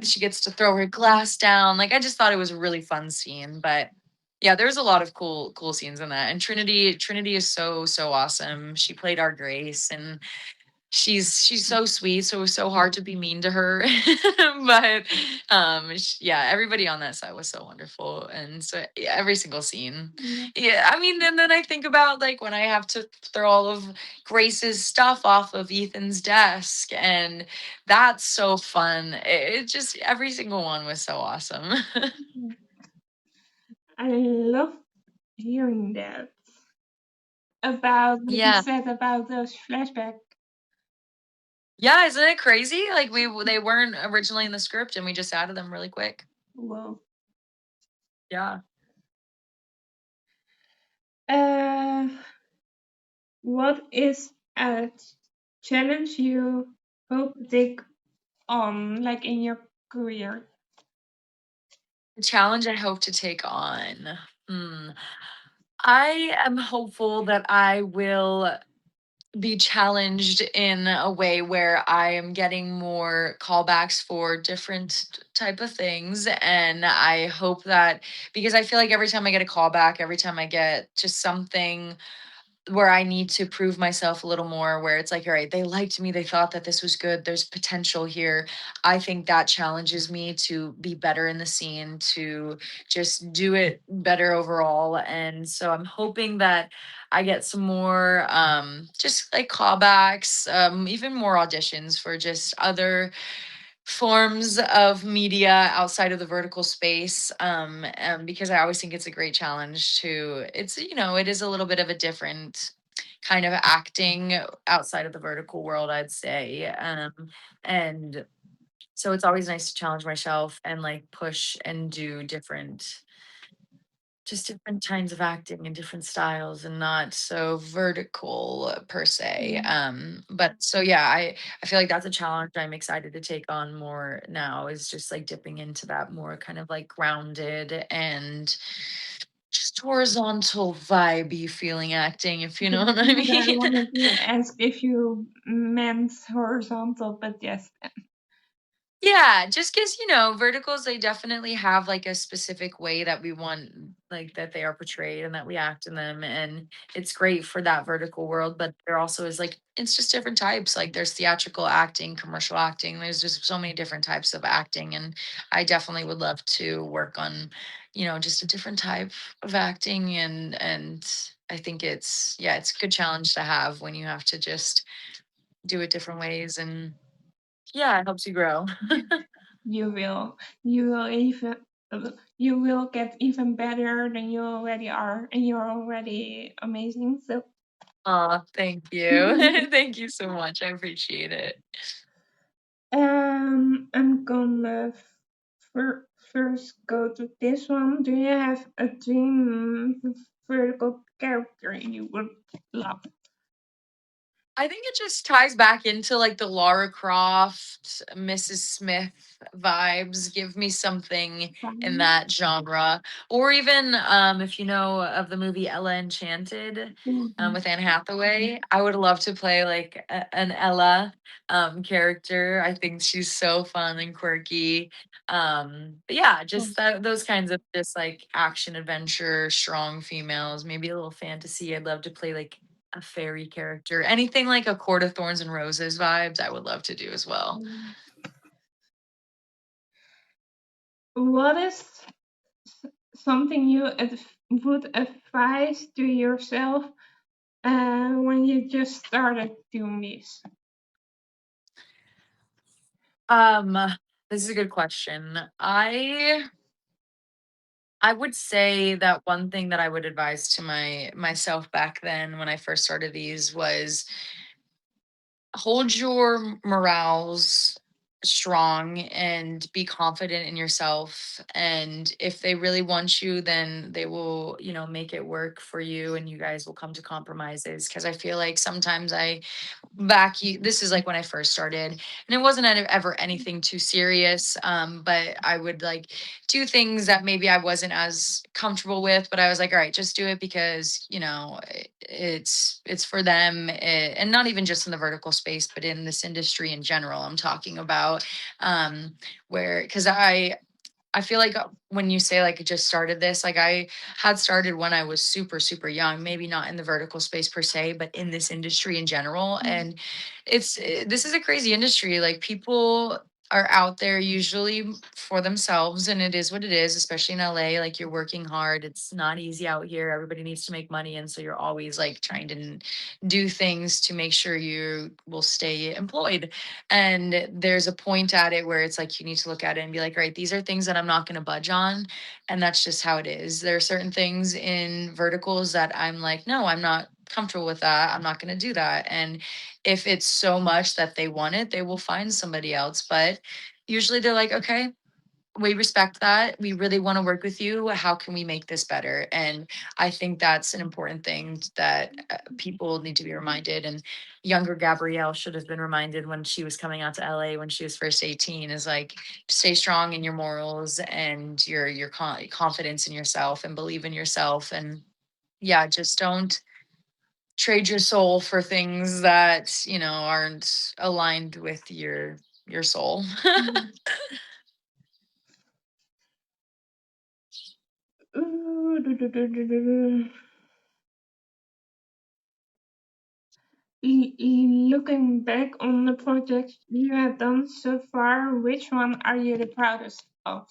she gets to throw her glass down. Like, I just thought it was a really fun scene. But yeah, there's a lot of cool scenes in that. And Trinity is so awesome. She played our Grace, and she's so sweet, so it was so hard to be mean to her. But yeah, everybody on that set was so wonderful, and so yeah, every single scene. Yeah, I mean, and then I think about like when I have to throw all of Grace's stuff off of Ethan's desk, and that's so fun. It just, every single one was so awesome. I love hearing that about what you Yeah. said about those flashbacks. Yeah, isn't it crazy? Like they weren't originally in the script and we just added them really quick. Well, Yeah. uh, what is a challenge you hope to take on, like in your career? The challenge I hope to take on. Hmm. I am hopeful that I will be challenged in a way where I am getting more callbacks for different type of things. And I hope that because I feel like every time I get a callback, every time I get just something where I need to prove myself a little more, where it's like, all right, they liked me, they thought that this was good, there's potential here. I think that challenges me to be better in the scene, to just do it better overall. And so I'm hoping that I get some more just like callbacks, even more auditions for just other forms of media outside of the vertical space, because I always think it's a great challenge to it's it is a little bit of a different kind of acting outside of the vertical world, I'd say, and so it's always nice to challenge myself and like push and do different just different kinds of acting and different styles and not so vertical per se. Mm. But so yeah, I feel like that's a challenge I'm excited to take on more now is just like dipping into that more kind of like grounded and just horizontal vibey feeling acting, if you know what I I mean. wanted to ask if you meant horizontal, but yes. Yeah, just because, verticals, they definitely have like a specific way that we want, like that they are portrayed and that we act in them. And it's great for that vertical world. But there also is like, it's just different types. Like there's theatrical acting, commercial acting. There's just so many different types of acting. And I definitely would love to work on, just a different type of acting. And I think yeah, it's a good challenge to have when you have to just do it different ways. And yeah, it helps you grow. You will, you will even, you will get even better than you already are, and you're already amazing. So, Aw, thank you. Thank you so much. I appreciate it. I'm gonna first go to this one. Do you have a dream vertical character you would love? I think it just ties back into like the Lara Croft, Mrs. Smith vibes. Give me something in Fun. that genre. Or even if you know of the movie Ella Enchanted, Mhm. with Anne Hathaway, I would love to play like an Ella character. I think she's so fun and quirky. But yeah, just those kinds of just like action adventure, strong females, maybe a little fantasy. I'd love to play like a fairy character. Anything like a Court of Thorns and Roses vibes, I would love to do as well. What is something you would advise to yourself when you just started doing this? Um, this is a good question. I would say that one thing that I would advise to myself back then when I first started these was hold your morals strong and be confident in yourself, and if they really want you, then they will make it work for you and you guys will come to compromises, because I feel like sometimes this is like when I first started, and it wasn't ever anything too serious, but I would like do things that maybe I wasn't as comfortable with, but I was like, all right, just do it because it's for them, and not even just in the vertical space but in this industry in general I'm talking about, where because I feel like when you say like it just started this, like I had started when I was super, super young, maybe not in the vertical space per se, but in this industry in general. And this is a crazy industry. Like people are out there usually for themselves, and it is what it is, especially in LA. Like you're working hard. It's not easy out here. Everybody needs to make money. And so you're always like trying to do things to make sure you will stay employed, and there's a point at it where it's like you need to look at it and be like, all right, these are things that I'm not going to budge on. And that's just how it is. There are certain things in verticals that I'm like, no, I'm not comfortable with that. I'm not going to do that. And if it's so much that they want it, they will find somebody else. But usually they're like, okay, we respect that. We really want to work with you. How can we make this better? And I think that's an important thing that people need to be reminded. And younger Gabrielle should have been reminded when she was coming out to LA when she was first 18 is like stay strong in your morals and your confidence in yourself and believe in yourself. And yeah, just don't trade your soul for things that, aren't aligned with your soul. Mm. Ooh, Looking back on the projects you have done so far, which one are you the proudest of?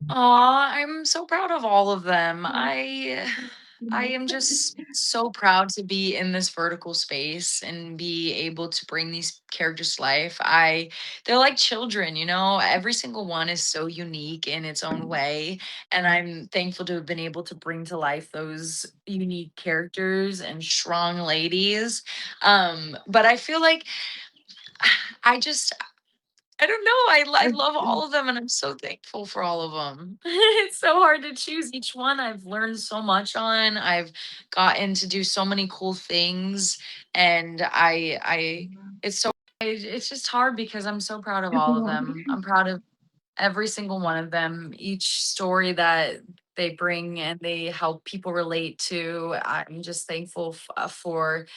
Aw, I'm so proud of all of them. Yeah. I am just so proud to be in this vertical space and be able to bring these characters to life. They're like children, every single one is so unique in its own way. And I'm thankful to have been able to bring to life those unique characters and strong ladies. But I feel like I just I don't know. I love all of them, and I'm so thankful for all of them. It's so hard to choose each one. I've learned so much on. I've gotten to do so many cool things, and it's so it's just hard because I'm so proud of all of them. I'm proud of every single one of them. Each story that they bring and they help people relate to. I'm just thankful for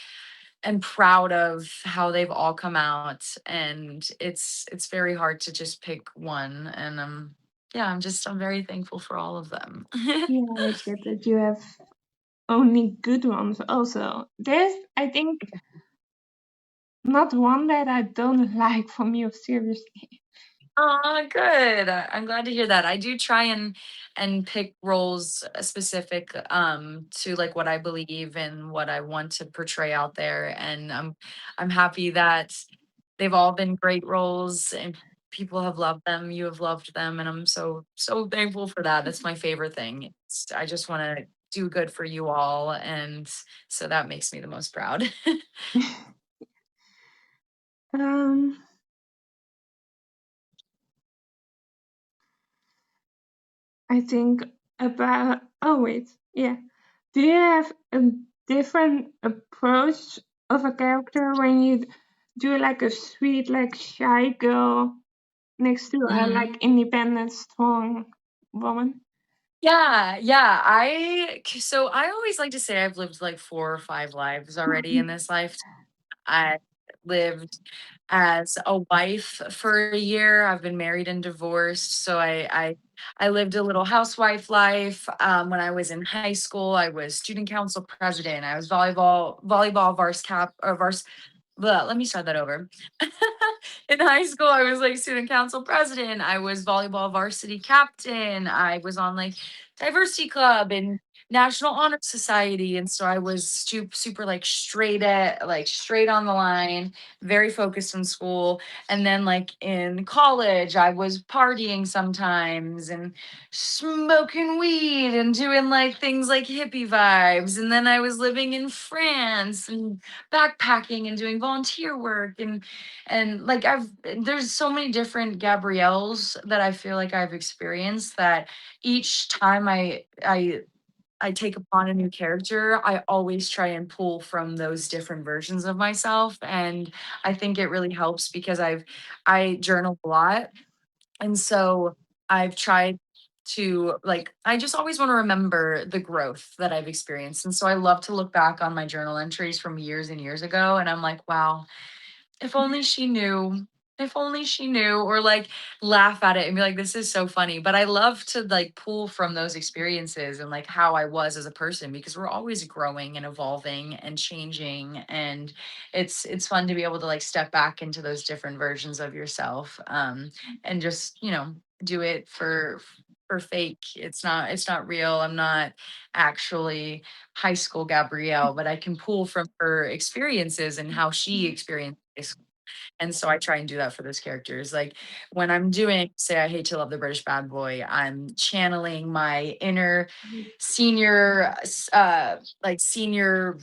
and proud of how they've all come out, and it's very hard to just pick one. And yeah, I'm very thankful for all of them. Yeah, I get that you have only good ones also. There's, I think, not one that I don't like from you, seriously. Oh, good. I'm glad to hear that. I do try and pick roles specific to like what I believe and what I want to portray out there. And I'm happy that they've all been great roles and people have loved them. You have loved them, and I'm so thankful for that. That's my favorite thing. I just want to do good for you all, and so that makes me the most proud. Um, I think about, oh wait, yeah. Do you have a different approach of a character when you do like a sweet, like shy girl next to a like Mhm. independent, strong woman? Yeah, yeah. So I always like to say I've lived like 4 or 5 lives already in this life. I lived as a wife for a year. I've been married and divorced. So I lived a little housewife life. When I was in high school, I was student council president. I was volleyball vars cap or vars let me start that over. In high school, I was like student council president. I was volleyball varsity captain. I was on like diversity club and national honor society. And so I was super like straight on the line, very focused in school. And then like in college, I was partying sometimes and smoking weed and doing like things like hippie vibes. And then I was living in France and backpacking and doing volunteer work and like there's so many different Gabrielles that I feel like I've experienced that each time I take upon a new character, I always try and pull from those different versions of myself. And I think it really helps because I journal a lot. And so I've tried to like I just always want to remember the growth that I've experienced. And so I love to look back on my journal entries from years and years ago and I'm like, wow, if only she knew. If only she knew, or like laugh at it and be like, this is so funny. But I love to like pull from those experiences and like how I was as a person because we're always growing and evolving and changing. And it's fun to be able to like step back into those different versions of yourself. And just, do it for fake. It's not real. I'm not actually high school Gabrielle, but I can pull from her experiences and how she experienced high school. And so I try and do that for those characters. Like when I'm doing, say, I hate to love the British bad boy, I'm channeling my inner senior, like senior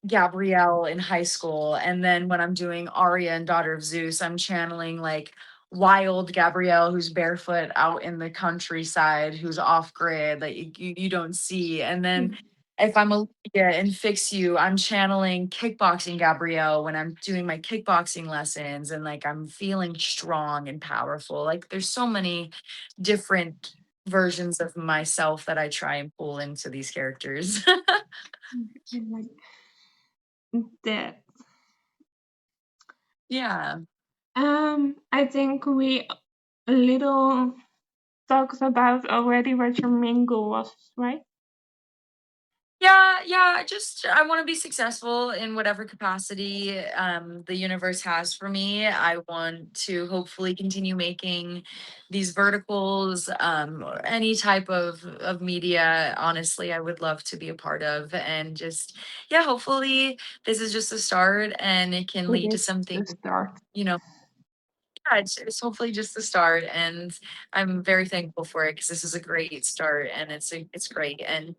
Gabrielle in high school. And then when I'm doing Arya and Daughter of Zeus, I'm channeling like wild Gabrielle who's barefoot out in the countryside, who's off grid, that you don't see. And then if I'm a and fix you, I'm channeling kickboxing Gabrielle when I'm doing my kickboxing lessons and like I'm feeling strong and powerful. Like there's so many different versions of myself that I try and pull into these characters. And like that. Yeah. I think we a little talked about already what your main goal was, right? Yeah, yeah, I want to be successful in whatever capacity the universe has for me. I want to hopefully continue making these verticals, or any type of media. Honestly, I would love to be a part of, and just yeah, hopefully this is just a start, and it can It lead to is something, the start. you know, yeah, it's hopefully just the start, and I'm very thankful for it because this is a great start, and it's great. And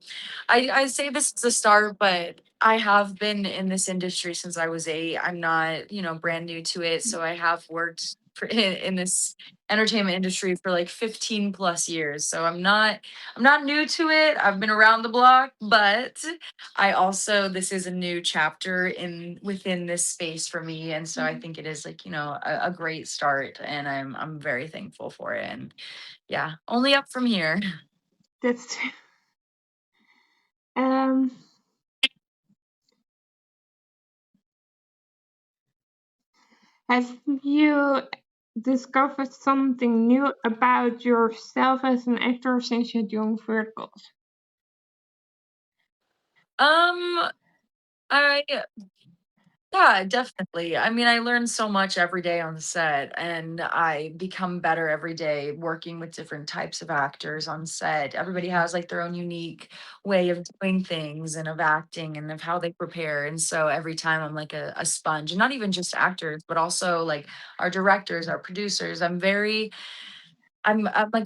I say this is a start, but I have been in this industry since I was 8. I'm not, brand new to it, so I have worked in this entertainment industry for like 15 plus years. So I'm not new to it. I've been around the block, but I also this is a new chapter in within this space for me, and so I think it is like a great start, and I'm very thankful for it, and yeah, only up from here. That's um. Have you discovered something new about yourself as an actor since you're doing verticals? Um, I Yeah, definitely. I mean, I learn so much every day on the set, and I become better every day working with different types of actors on set. Everybody has like their own unique way of doing things and of acting and of how they prepare. And so every time I'm like a sponge, and not even just actors, but also like our directors, our producers. I'm like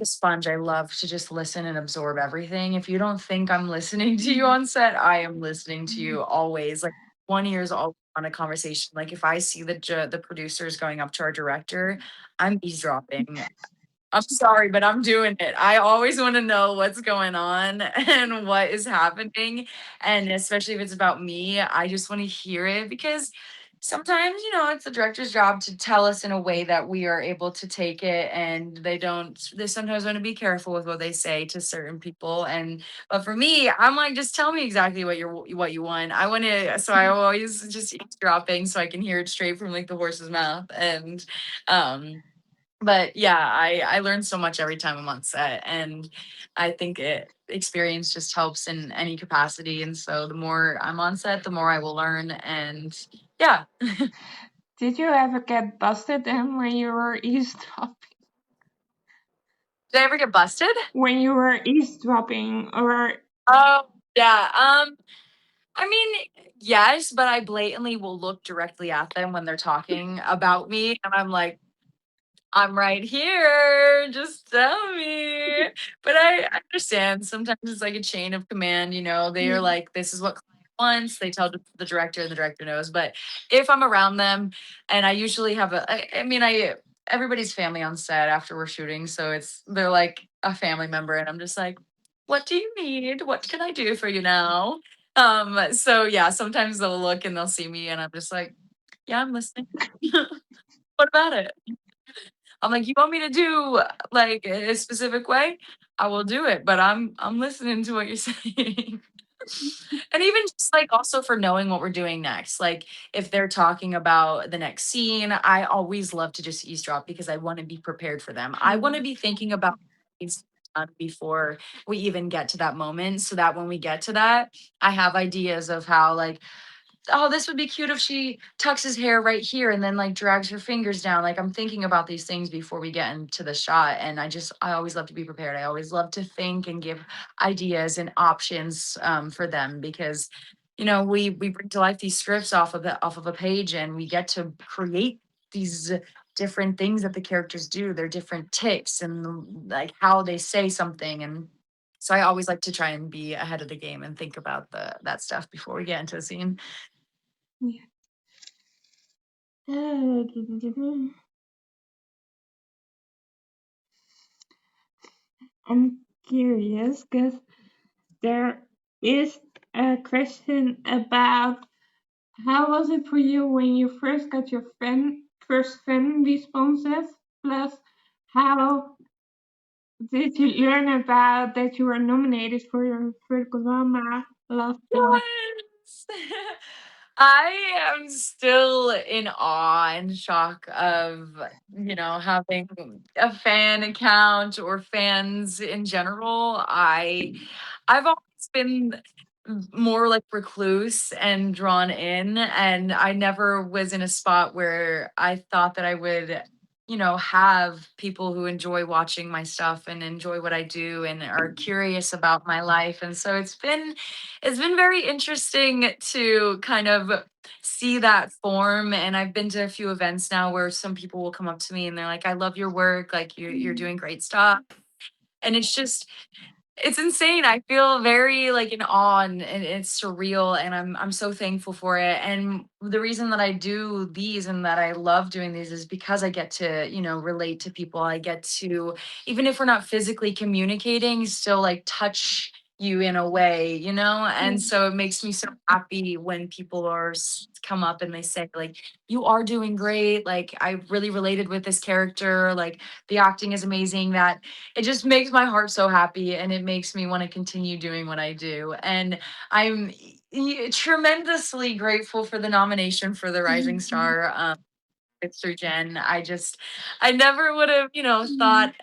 a sponge. I love to just listen and absorb everything. If you don't think I'm listening to you on set, I am listening to you always. Like one ear's all on a conversation. Like if I see the producers going up to our director, I'm eavesdropping. I'm sorry, but I'm doing it. I always want to know what's going on and what is happening. And especially if it's about me, I just want to hear it because sometimes, it's the director's job to tell us in a way that we are able to take it. And they sometimes want to be careful with what they say to certain people. But for me, I'm like, just tell me exactly what you want. I want to, so I always just eavesdropping so I can hear it straight from like the horse's mouth. Um, but yeah, I learn so much every time I'm on set, and I think experience just helps in any capacity. And so the more I'm on set, the more I will learn. And yeah, Did you ever get busted then when you were eavesdropping? did I ever get busted? When you were eavesdropping, or Oh yeah. I mean, yes, but I blatantly will look directly at them when they're talking about me, and I'm like, I'm right here. Just tell me. But I understand. Sometimes it's like a chain of command. They are like, this is what client wants. They tell the director, and the director knows. But if I'm around them, and I usually have I mean, everybody's family on set after we're shooting, so they're like a family member, and I'm just like, what do you need? What can I do for you now? So yeah, sometimes they'll look and they'll see me, and I'm just like, yeah, I'm listening. What about it? I'm like, "You want me to do, like, a specific way? I will do it, but I'm listening to what you're saying." And even just, like, also for knowing what we're doing next, like, if they're talking about the next scene, I always love to just eavesdrop because I wanna be prepared for them. I wanna be thinking about things before we even get to that moment so that when we get to that, I have ideas of how, like, oh, this would be cute if she tucks his hair right here and then like drags her fingers down. Like I'm thinking about these things before we get into the shot. And I always love to be prepared. I always love to think and give ideas and options for them because, we bring to life these scripts off of a page and we get to create. these different things that the characters do, their different ticks and like how they say something. And so I always like to try and be ahead of the game and think about the that stuff before we get into the scene. Yeah. I'm curious because there is a question about how was it for you when you first got your first fan responses? Plus, how did you learn about that you were nominated for your vertical drama last time? Yes. I am still in awe and shock of, having a fan account or fans in general. I've always been more like recluse and drawn in, and I never was in a spot where I thought that I would, have people who enjoy watching my stuff and enjoy what I do and are curious about my life. And so it's been very interesting to kind of see that form. And I've been to a few events now where some people will come up to me and they're like, I love your work, like you're doing great stuff. And it's insane. I feel very like in awe, and it's surreal, and I'm so thankful for it. And the reason that I do these and that I love doing these is because I get to, relate to people. I get to, even if we're not physically communicating, still like touch you in a way, and Yeah. so it makes me so happy when people come up and they say like, you are doing great, like I really related with this character, like the acting is amazing. That it just makes my heart so happy, and it makes me want to continue doing what I do. And I'm tremendously grateful for the nomination for the Rising Star. It's through Jen. I never would have, thought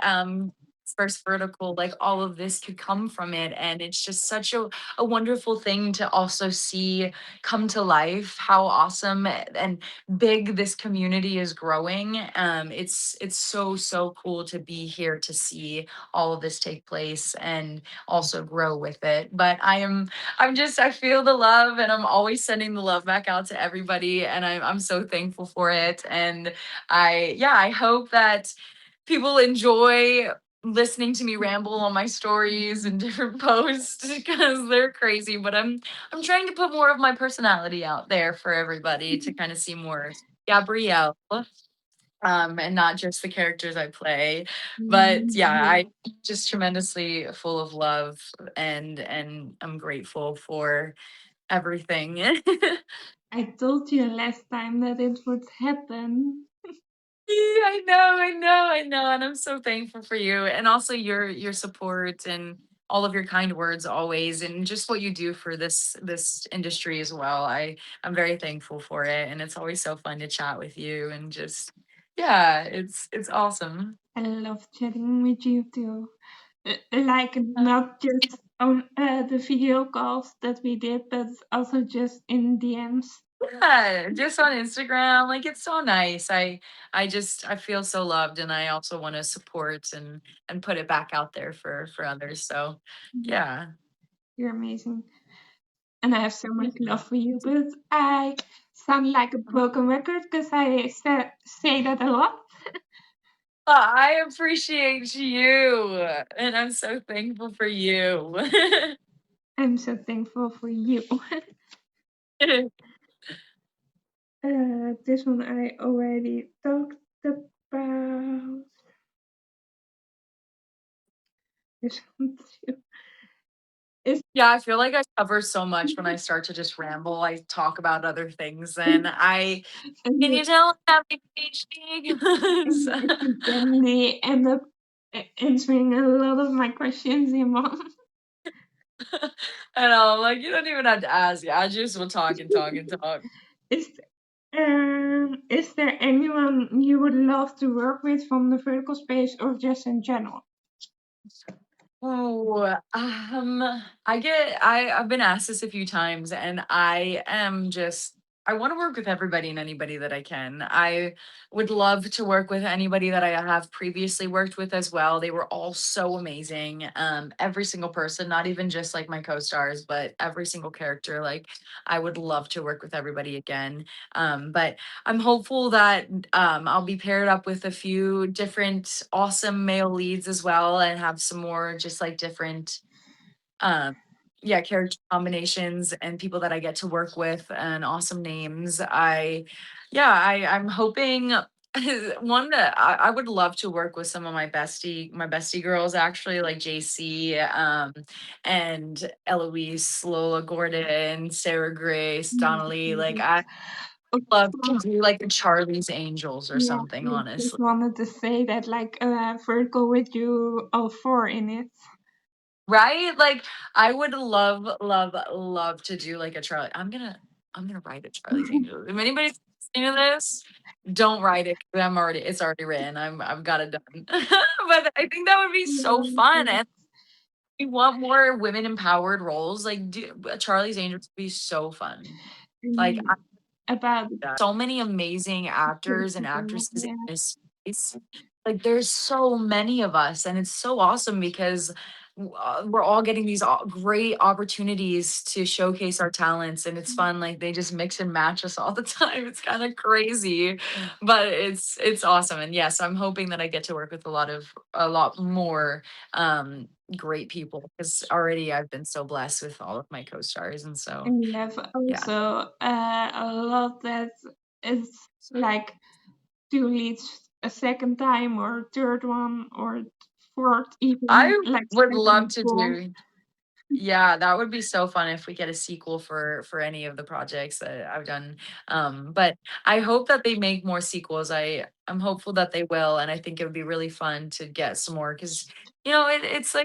first vertical, like all of this could come from it. And it's just such a wonderful thing to also see come to life, how awesome and big this community is growing. It's so, so cool to be here to see all of this take place and also grow with it. But I feel the love, and I'm always sending the love back out to everybody. And I'm so thankful for it. And I hope that people enjoy listening to me ramble on my stories and different posts because they're crazy. But I'm trying to put more of my personality out there for everybody to kind of see more Gabrielle, and not just the characters I play. But yeah, I just tremendously full of love, and I'm grateful for everything. I told you last time that it would happen. Yeah, I know, and I'm so thankful for you, and also your support and all of your kind words always, and just what you do for this industry as well. I'm very thankful for it, and it's always so fun to chat with you, and just yeah, it's awesome. I love chatting with you too. Like not just on the video calls that we did, but also just in DMs. Yeah, just on Instagram, like it's so nice. I feel so loved, and I also want to support and put it back out there for others. So yeah. You're amazing. And I have so much Yeah. love for you, but I sound like a broken record because I say that a lot. I appreciate you, and I'm so thankful for you. I'm so thankful for you. This one I already talked about. This one too. Is Yeah, I feel like I cover so much when I start to just ramble. I talk about other things, and and can you, you tell I have ADHD? and you accidentally end up answering a lot of my questions in one. And I'm like, you don't even have to ask. Yeah, I just will talk and talk and talk. Is is there anyone you would love to work with from the vertical space or just in general? Oh, I've been asked this a few times, and I am just I want to work with everybody and anybody that I can. I would love to work with anybody that I have previously worked with as well. They were all so amazing. Every single person, not even just like my co-stars, but every single character. Like I would love to work with everybody again. But I'm hopeful that I'll be paired up with a few different awesome male leads as well and have some more just like different um yeah, character combinations and people that I get to work with and awesome names. I'm hoping one that I would love to work with some of my bestie girls actually, like JC, and Eloise, Lola Gordon, Sarah Grace, Donnelly. Like I would love to do like the Charlie's Angels or Yeah, something, I just honestly. wanted to say that, like, Virgo with you all four in it. Right? Like, I would love, love, love to do like a Charlie. I'm gonna write a Charlie's Angels. If anybody's listening to this, don't write it 'cause it's already written. I've got it done. But I think that would be so fun. And we want more women empowered roles. Like Charlie's Angels would be so fun. Like And about so many amazing actors and actresses in yeah, this space. Like there's so many of us, and it's so awesome because we're all getting these great opportunities to showcase our talents, and it's fun. Like they just mix and match us all the time. It's kind of crazy, but it's awesome. And yes, I'm hoping that I get to work with a lot more great people because already I've been so blessed with all of my co-stars, and so and you have yeah. also a lot that is like two leads a second time or third one or fourth, even I like would love second, to fourth. do. Yeah, that would be so fun if we get a sequel for any of the projects that I've done. But I hope that they make more sequels. I'm hopeful that they will, and I think it would be really fun to get some more because it's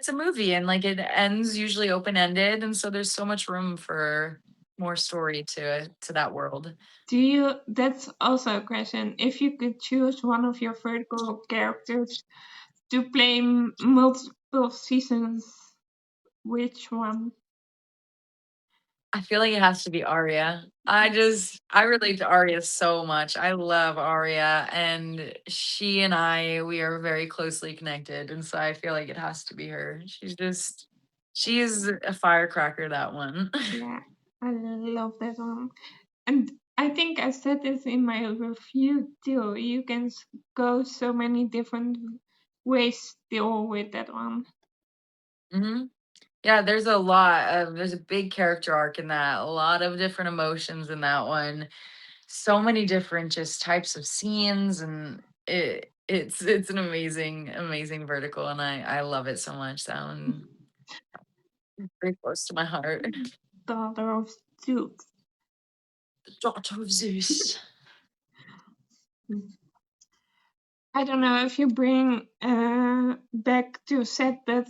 a movie and like it ends usually open ended, and so there's so much room for more story to that world. Do you? That's also a question. If you could choose one of your vertical characters to play multiple seasons, which one? I feel like it has to be Arya. I relate to Arya so much. I love Arya and she and we are very closely connected. And so I feel like it has to be her. She is a firecracker, that one. Yeah, I love that one. And I think I said this in my review too. You can go so many different ways still with that one. hmm Yeah, there's a big character arc in that, a lot of different emotions in that one. So many different just types of scenes and it's an amazing, amazing vertical and I love it so much. That one very close to my heart. Daughter of Zeus. Daughter of Zeus. I don't know if you bring back to set, but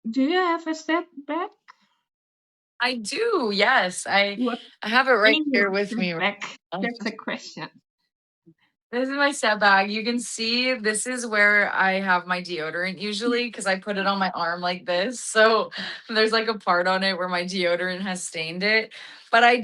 do you have a setback? I do, yes. What I have it right in here your with me. setback? That's a question. This is my set bag. You can see this is where I have my deodorant usually because I put it on my arm like this. So there's like a part on it where my deodorant has stained it. But I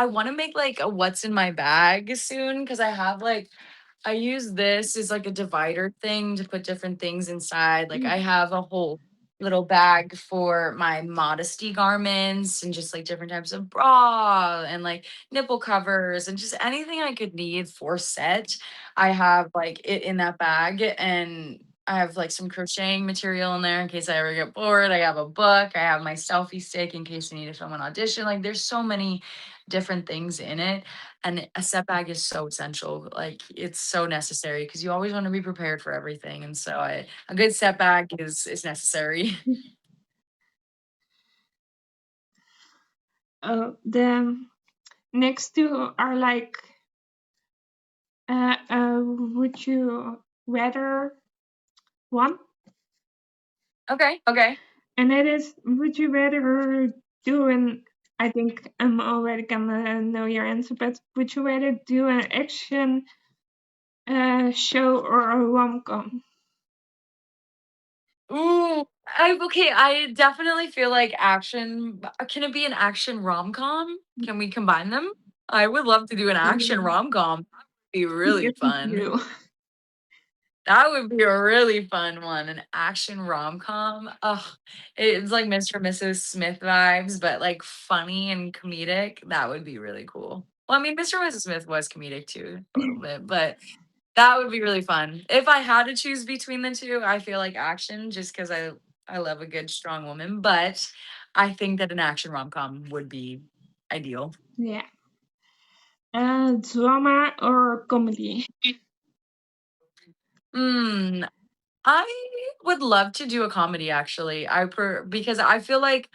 want to make like a what's in my bag soon because I use this as like a divider thing to put different things inside. Like I have a whole little bag for my modesty garments and just like different types of bra and like nipple covers and just anything I could need for set. I have like it in that bag and I have like some crocheting material in there in case I ever get bored. I have a book. I have my selfie stick in case I need to film an audition. Like there's so many different things in it. And a set bag is so essential. Like it's so necessary because you always want to be prepared for everything. And so a good set bag is necessary. The next two are like, would you rather one? Okay. Okay. And it is, would you rather do an, I think I'm already gonna know your answer, but would you rather do an action show or a rom com? Ooh. Okay, I definitely feel like action can it be an action rom-com? Can we combine them? I would love to do an action Yeah, rom-com. Be really yes, me fun. too. That would be a really fun one, an action rom-com. Ugh, it's like Mr. and Mrs. Smith vibes, but like funny and comedic. That would be really cool. Well, I mean, Mr. and Mrs. Smith was comedic too, a little bit, but that would be really fun. If I had to choose between the two, I feel like action just because I love a good strong woman, but I think that an action rom-com would be ideal. Yeah. Drama or comedy? Hmm. I would love to do a comedy actually. Because I feel like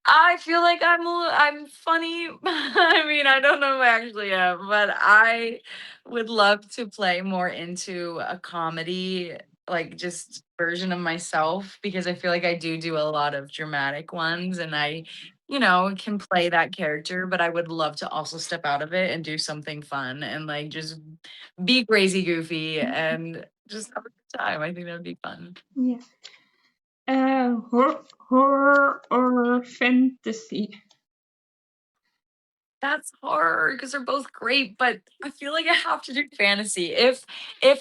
I'm funny. I mean, I don't know if I actually am, but I would love to play more into a comedy, like just version of myself, because I feel like I do a lot of dramatic ones, and can play that character. But I would love to also step out of it and do something fun and like just be crazy goofy and just have a good time. I think that would be fun. Yeah. Horror or fantasy? That's hard because 'cause they're both great, but I feel like I have to do fantasy. If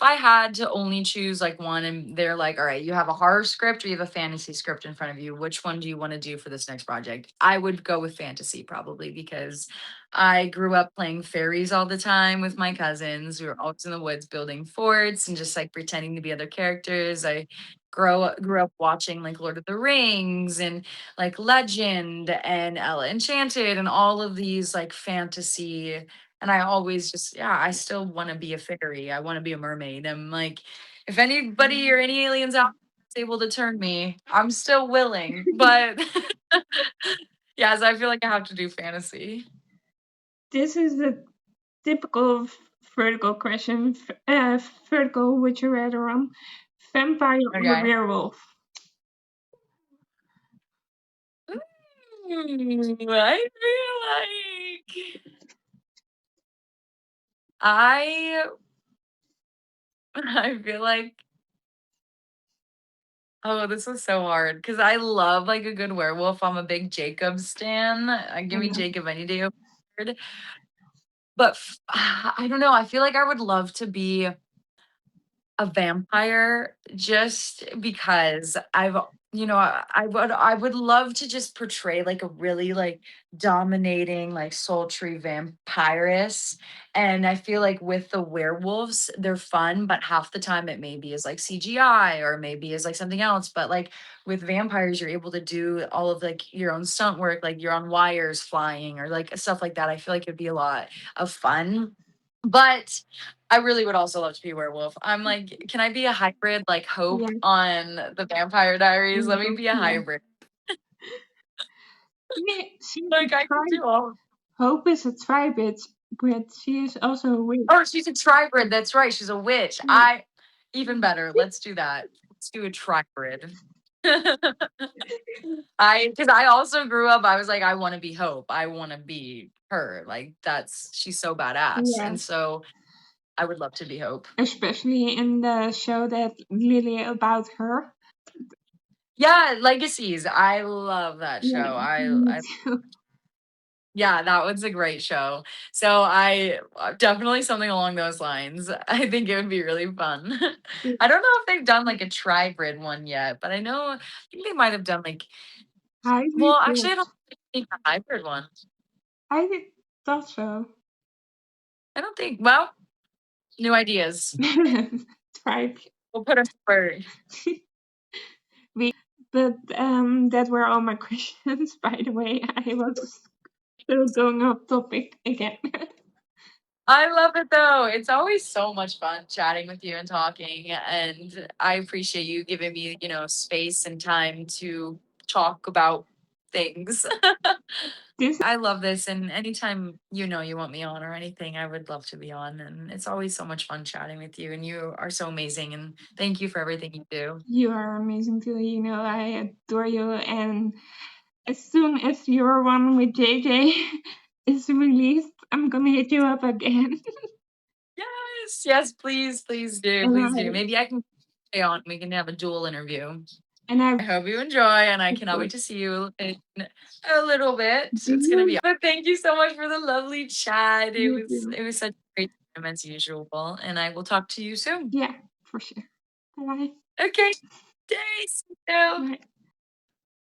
I had to only choose, like, one and they're like, "Alright, you have a horror script or you have a fantasy script in front of you. Which one do you wanna do for this next project?" I would go with fantasy probably because I grew up playing fairies all the time with my cousins. We were always in the woods building forts and just, like, pretending to be other characters. I grew up watching, like, Lord of the Rings and like Legend and Ella Enchanted and all of these like fantasy. And I always just, yeah, I still want to be a fairy. I want to be a mermaid. I'm like, if anybody or any aliens out there is able to turn me, I'm still willing. But yes, I feel like I have to do fantasy. This is a typical vertical question. Vertical, which you rather on? Vampire or Okay. werewolf? I feel like I I feel like oh, this was so hard because I love like a good werewolf. I'm a big Jacob stan. Give me Yeah. Jacob any day. Over the But I don't know. I feel like I would love to be a vampire just because I would love to just portray like a really like dominating like sultry vampiress, and I feel like with the werewolves they're fun but half the time it maybe is like CGI or maybe is like something else, but like with vampires you're able to do all of like your own stunt work, like you're on wires flying or like stuff like that. I feel like it'd be a lot of fun, but I really would also love to be a werewolf. I'm like, can I be a hybrid like Hope Yeah. on the Vampire Diaries? Let me be a Yeah. hybrid. She's a Like I could do all. Hope is a tribute, but she is also a witch. Oh, she's a tribrid. That's right. She's a witch. Yeah. I even better. Let's do that. Let's do a tribrid. Because I also grew up, I was like, I want to be Hope. I want to be her. Like she's so badass. And Yes. so I would love to be Hope. Especially in the show that Lily about her. Yeah, Legacies. I love that show. Yeah. Me I too. Yeah, that was a great show. So I definitely something along those lines. I think it would be really fun. I don't know if they've done like a tribrid one yet, but I think they might have done like Hybrid, well, actually I don't yes. think a hybrid one. I thought so. I don't think well, new ideas. Tribe. We'll put a bird. But that were all my questions, by the way. I was still going off topic again. I love it though. It's always so much fun chatting with you and talking. And I appreciate you giving me, space and time to talk about things. This I love this. And anytime you want me on or anything, I would love to be on. And it's always so much fun chatting with you. And you are so amazing. And thank you for everything you do. You are amazing too. I adore you. And as soon as your one with JJ is released, I'm gonna hit you up again. Yes, yes, please, please do. And Please do. Maybe I can stay on. We can have a dual interview. And I hope you enjoy, and I of cannot wait course, to see you in a little bit. do It's gonna be, you? but thank you so much for the lovely chat. You do. It was such a great time as usual, and I will talk to you soon. Yeah, for sure. Bye. Okay, days. Bye.